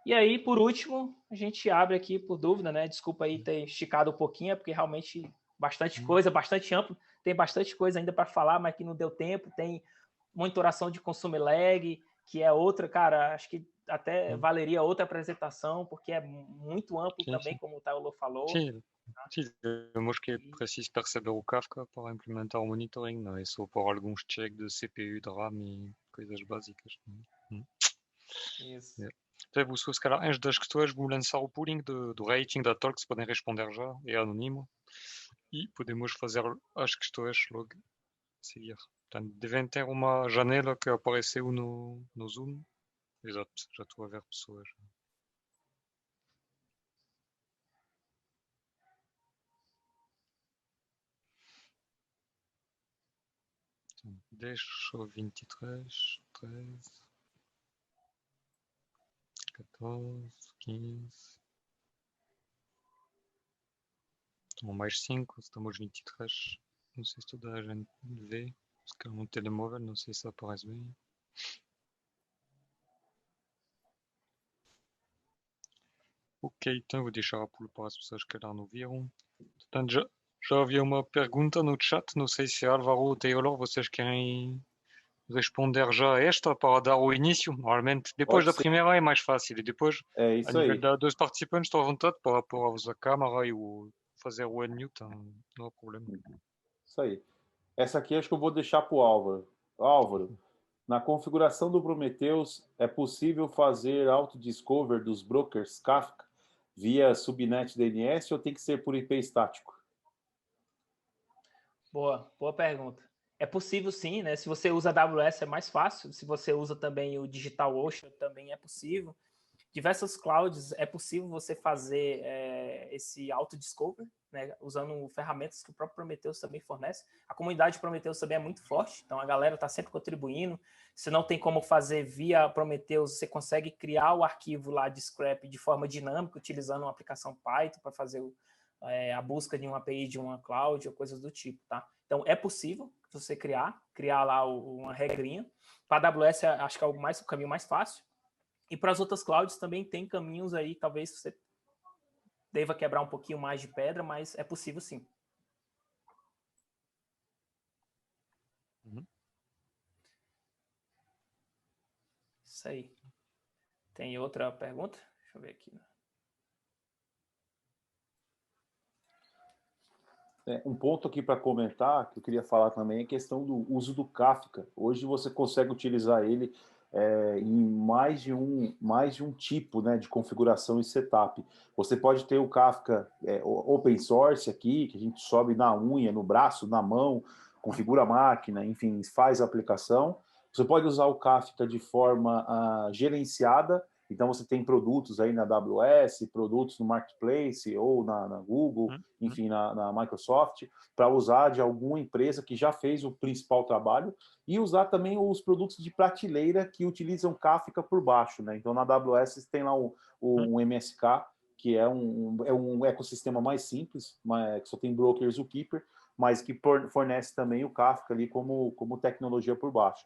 E aí, por último, a gente abre aqui por dúvida, né? Desculpa aí ter esticado um pouquinho, porque realmente bastante coisa, bastante amplo, tem bastante coisa ainda para falar, mas que não deu tempo. Tem monitoração de consumo lag, que é outra, cara, acho que até valeria outra apresentação, porque é muito amplo também, como o Taylor falou. Sim. Moi, je précise perceber o Kafka para implementar o monitoring, não é só por alguns checks de CPU, de RAM e coisas básicas. Isso. Se calhar, antes das questões, vou lançar o pooling do rating da Talks, podem responder já, é anónimo, e podemos fazer as questões logo a seguir. Portanto, devem ter uma janela que apareceu no Zoom. Exato, já estou a ver pessoas. Então, 10 ou 23, 13, 14, 15. Então, mais 5, estamos 23. Não sei se toda a gente vê. Se calhar no telemóvel, não sei se aparece bem. Ok, então vou deixar a pulo para as pessoas que não viram. Portanto, já havia uma pergunta no chat. Não sei se Álvaro ou Taylor, vocês querem responder já a esta para dar o início. Normalmente, depois da primeira é mais fácil. E depois, a nível dos participantes, estou à vontade para pôr a câmera e fazer o unmute, não há problema. Isso aí. Essa aqui acho que eu vou deixar para o Álvaro. Álvaro, na configuração do Prometheus, é possível fazer auto-discover dos brokers Kafka via subnet DNS ou tem que ser por IP estático? Boa pergunta. É possível sim, né? Se você usa AWS é mais fácil, se você usa também o DigitalOcean também é possível. diversas clouds é possível você fazer esse auto-discover, né, usando ferramentas que o próprio Prometheus também fornece. A comunidade Prometheus também é muito forte, então a galera está sempre contribuindo. Se não tem como fazer via Prometheus, você consegue criar o arquivo lá de scrap de forma dinâmica, utilizando uma aplicação Python para fazer a busca de uma API de uma cloud ou coisas do tipo, tá? Então, é possível você criar lá uma regrinha. Para a AWS, acho que é o caminho mais fácil. E para as outras clouds também tem caminhos aí, talvez você deva quebrar um pouquinho mais de pedra, mas é possível sim. Uhum. Isso aí. Tem outra pergunta? Deixa eu ver aqui. Um ponto aqui para comentar, que eu queria falar também, é a questão do uso do Kafka. Hoje você consegue utilizar ele em mais de um tipo, né, de configuração e setup. Você pode ter o Kafka open source aqui, que a gente sobe na unha, no braço, na mão, configura a máquina, enfim, faz a aplicação. Você pode usar o Kafka de forma gerenciada. Então, você tem produtos aí na AWS, produtos no Marketplace ou na Google, enfim, na Microsoft, para usar de alguma empresa que já fez o principal trabalho e usar também os produtos de prateleira que utilizam Kafka por baixo, né? Então, na AWS tem lá um MSK, que é um ecossistema mais simples, que só tem brokers, o Keeper, mas que fornece também o Kafka ali como tecnologia por baixo.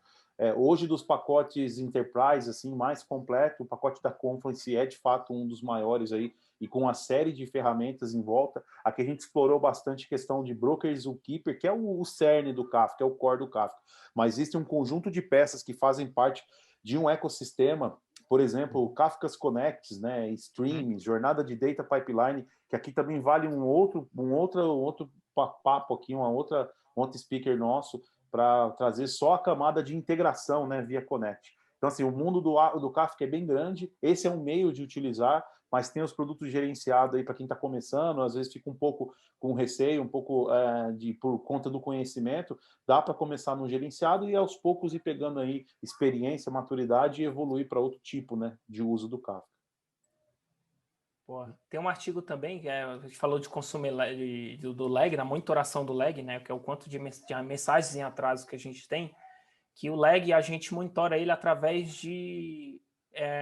Hoje, dos pacotes Enterprise assim, mais completo, o pacote da Confluence é de fato um dos maiores aí, e com uma série de ferramentas em volta. Aqui a gente explorou bastante a questão de brokers, o Keeper, que é o cerne do Kafka, é o core do Kafka. Mas existe um conjunto de peças que fazem parte de um ecossistema, por exemplo, o Kafka's Connects, né, Streams, jornada de data pipeline, que aqui também vale um outro papo aqui, um outro speaker nosso, para trazer só a camada de integração, né, via Connect. Então, assim, o mundo do Kafka é bem grande, esse é um meio de utilizar, mas tem os produtos gerenciados aí para quem está começando, às vezes fica um pouco com receio, um pouco por conta do conhecimento, dá para começar no gerenciado e aos poucos ir pegando aí experiência, maturidade e evoluir para outro tipo, né, de uso do Kafka. Tem um artigo também, que a gente falou de consumo do lag, na monitoração do lag, né, que é o quanto de mensagens em atraso que a gente tem, que o lag a gente monitora ele através de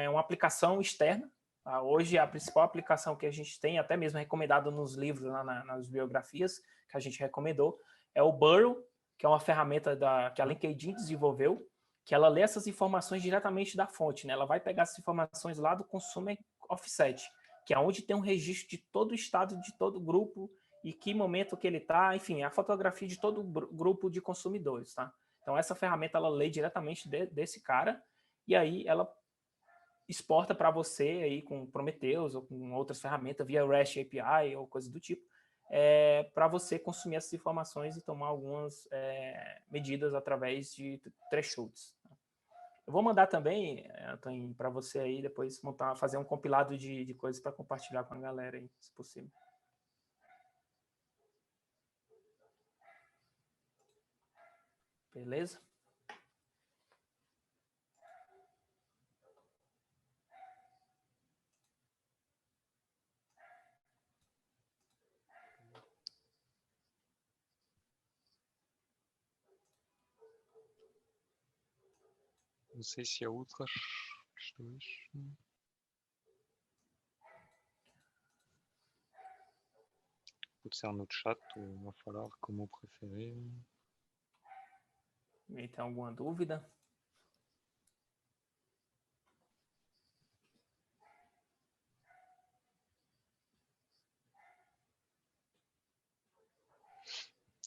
uma aplicação externa. Tá? Hoje, a principal aplicação que a gente tem, até mesmo recomendado nos livros, nas biografias que a gente recomendou, é o Burrow, que é uma ferramenta que a LinkedIn desenvolveu, que ela lê essas informações diretamente da fonte. Né? Ela vai pegar essas informações lá do Consumer Offset, que é onde tem um registro de todo o estado, de todo o grupo, e que momento que ele está, enfim, a fotografia de todo o grupo de consumidores, tá? Então, essa ferramenta, ela lê diretamente desse cara, e aí ela exporta para você aí com Prometheus ou com outras ferramentas, via REST API ou coisa do tipo, para você consumir essas informações e tomar algumas medidas através de thresholds. Eu vou mandar também, Antônio, para você aí depois fazer um compilado de coisas para compartilhar com a galera aí, se possível. Beleza? Não sei se há outras questões. Pode ser no chat ou a falar como preferir. E tem alguma dúvida?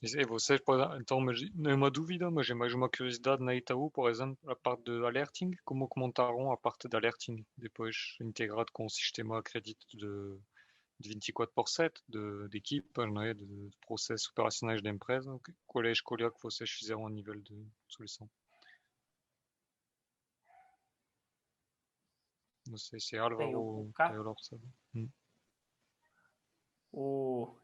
E vocês, então, não é uma dúvida, mas é mais uma curiosidade na Itaú, por exemplo, a parte de alerting, como que montaram a parte de alerting, depois integrado com o sistema crédito de 24/7, de equipas, não é? de processos operacionais da empresa. Qual é a escolha que vocês fizeram a nível de solução? Não sei se é Álvaro ou Taylor, sabe?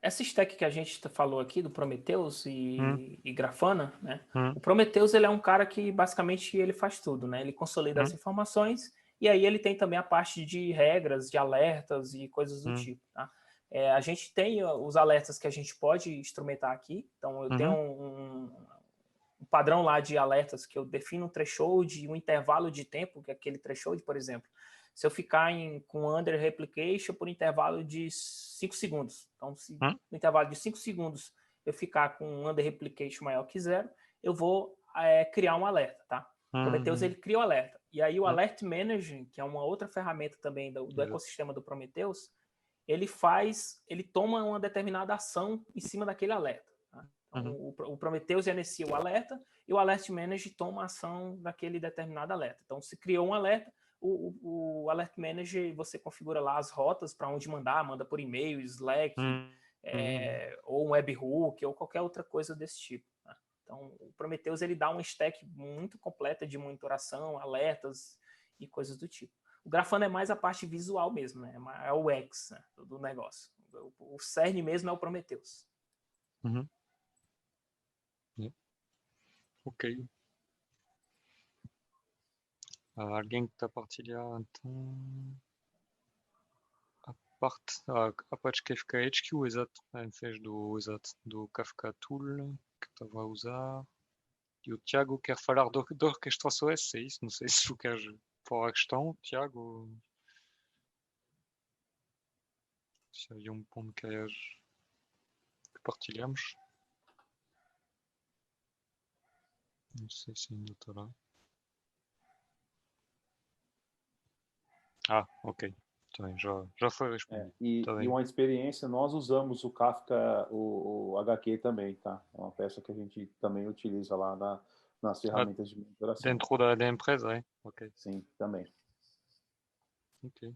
Essa stack que a gente falou aqui do Prometheus e Grafana, né? O Prometheus, ele é um cara que basicamente ele faz tudo, né? Ele consolida as informações E aí ele tem também a parte de regras, de alertas e coisas do tipo, tá? A gente tem os alertas que a gente pode instrumentar aqui. Então, eu tenho um padrão lá de alertas que eu defino um threshold e um intervalo de tempo, que é aquele threshold, por exemplo. Se eu ficar com under replication por intervalo de 5 segundos. Então, se no intervalo de 5 segundos eu ficar com um under replication maior que 0, eu vou criar um alerta, tá? O Prometheus, ele cria o alerta. E aí o Alert Manager, que é uma outra ferramenta também do ecossistema do Prometheus, ele toma uma determinada ação em cima daquele alerta. Tá? Então, o Prometheus inicia o alerta e o Alert Manager toma a ação daquele determinado alerta. Então, se criou um alerta, o Alert Manager, você configura lá as rotas para onde manda por e-mail, Slack, ou um webhook, ou qualquer outra coisa desse tipo. Tá? Então, o Prometheus, ele dá uma stack muito completa de monitoração, alertas e coisas do tipo. O Grafana é mais a parte visual mesmo, né? É o X, né, do negócio. O cerne mesmo é o Prometheus. Ok. Alguém que está a partilhar, então... A parte Kafka HQ, exato. Fez do Kafka Tool, que estava a usar. E o Tiago quer falar de orquestração S, é isso? Não sei se tu queres falar a questão, Tiago. Se havia um ponto que partilhamos. Não sei se ainda está lá. Ok. Também já foi respondido. E uma experiência, nós usamos o Kafka, o HQ também, tá? É uma peça que a gente também utiliza lá nas ferramentas de monitoração. Dentro da empresa, é? Ok. Sim, também. Ok.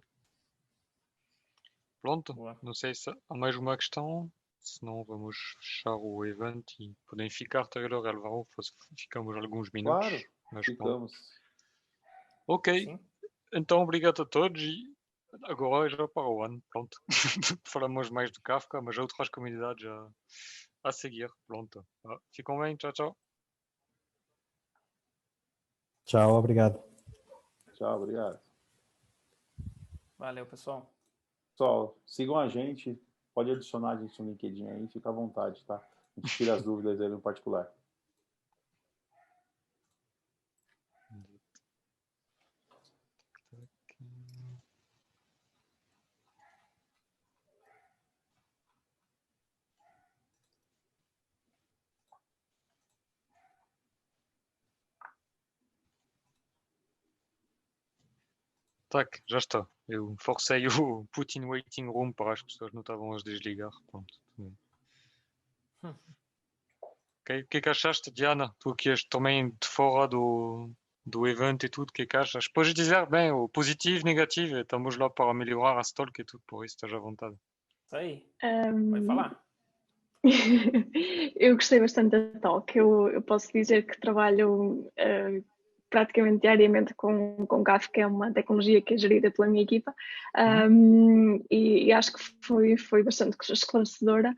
Pronto, não sei se há mais uma questão, senão vamos fechar o evento e podem ficar, Taylor, Álvaro, ficamos alguns minutos. Claro, mas ficamos. Ok, Sim. então obrigado a todos e agora já para o ano, pronto. Falamos mais do Kafka, mas outras comunidades a seguir, pronto. Ficam bem, tchau, tchau. Tchau, obrigado. Tchau, obrigado. Valeu, pessoal. Pessoal, sigam a gente, pode adicionar a gente no LinkedIn aí, fica à vontade, tá? A gente tira as dúvidas aí no particular. Tac, já está. Eu forcei o Put in Waiting Room para as pessoas não estavam a desligar. Pronto. Okay. O que é que achaste, Diana? Tu que és também de fora do evento e tudo, o que é que achas? Podes dizer bem, o positivo, negativo, estamos lá para melhorar a talk e tudo, por isso estás à vontade. Isso aí, pode falar. Eu gostei bastante da talk. Eu posso dizer que trabalho praticamente diariamente com Kafka, que é uma tecnologia que é gerida pela minha equipa, e acho que foi bastante esclarecedora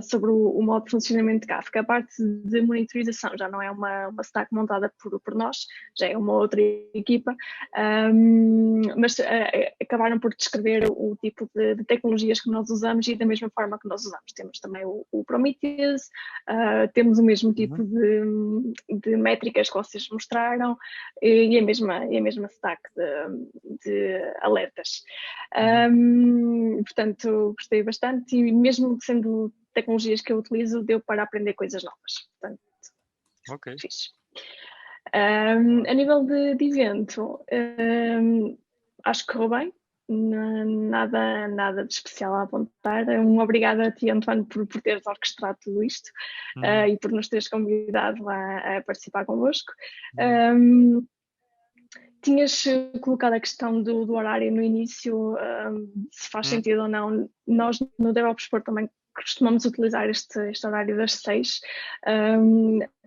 sobre o modo de funcionamento de Kafka. A parte de monitorização já não é uma stack montada por nós, já é uma outra equipa, mas acabaram por descrever o tipo de tecnologias que nós usamos e da mesma forma que nós usamos. Temos também o Prometheus, temos o mesmo tipo de métricas que vocês mostraram e a mesma stack de alertas. Portanto, gostei bastante e mesmo sendo tecnologias que eu utilizo, deu para aprender coisas novas. Portanto, fixe. A nível de evento, acho que correu bem. Nada de especial a apontar. Obrigada a ti, António, por teres orquestrado tudo isto e por nos teres convidado a participar convosco. Tinhas colocado a questão do horário no início, se faz sentido ou não. Nós no DevOps Sport também costumamos utilizar este horário das 6.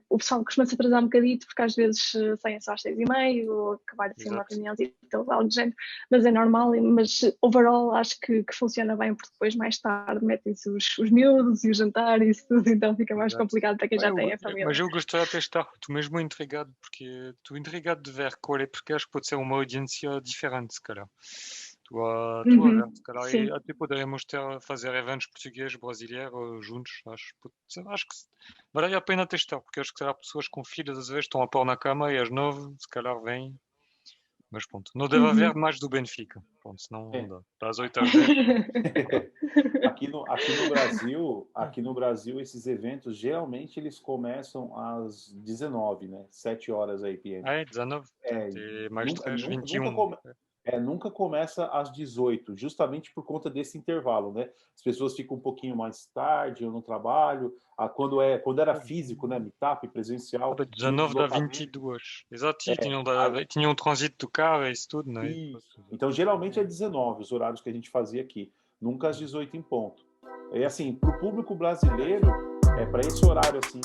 o pessoal costuma se atrasar um bocadito, porque às vezes saem só às 6h30 ou acabar de ser uma reunião e algo do género, mas é normal. Mas overall acho que funciona bem, porque depois mais tarde metem-se os miúdos e o jantar e isso tudo, então fica mais complicado para quem já tem a família. Mas eu gostaria de estar, estou mesmo intrigado, porque estou intrigado de ver qual é, porque acho que pode ser uma audiência diferente, se calhar. Estou a ver, se calhar, e até poderíamos fazer eventos portugueses, brasileiros juntos, acho que vale a pena testar, porque acho que será pessoas com filhos, às vezes estão a pôr na cama e às 9, se calhar vêm. Mas pronto, não deve haver mais do Benfica, pronto, senão não dá. Das 8 às 10. Aqui no Brasil, esses eventos, geralmente, eles começam às 19, né? 7 horas aí, PM. É, 19, mais 3, 21. Nunca começa às 18, justamente por conta desse intervalo, né? As pessoas ficam um pouquinho mais tarde, eu no trabalho. Quando era físico, né? Meetup, presencial. 19 dá 22. Exato, tinha um trânsito do carro e isso tudo, né? Isso. Então, geralmente é 19 os horários que a gente fazia aqui. Nunca às 18 em ponto. E assim, para o público brasileiro, para esse horário assim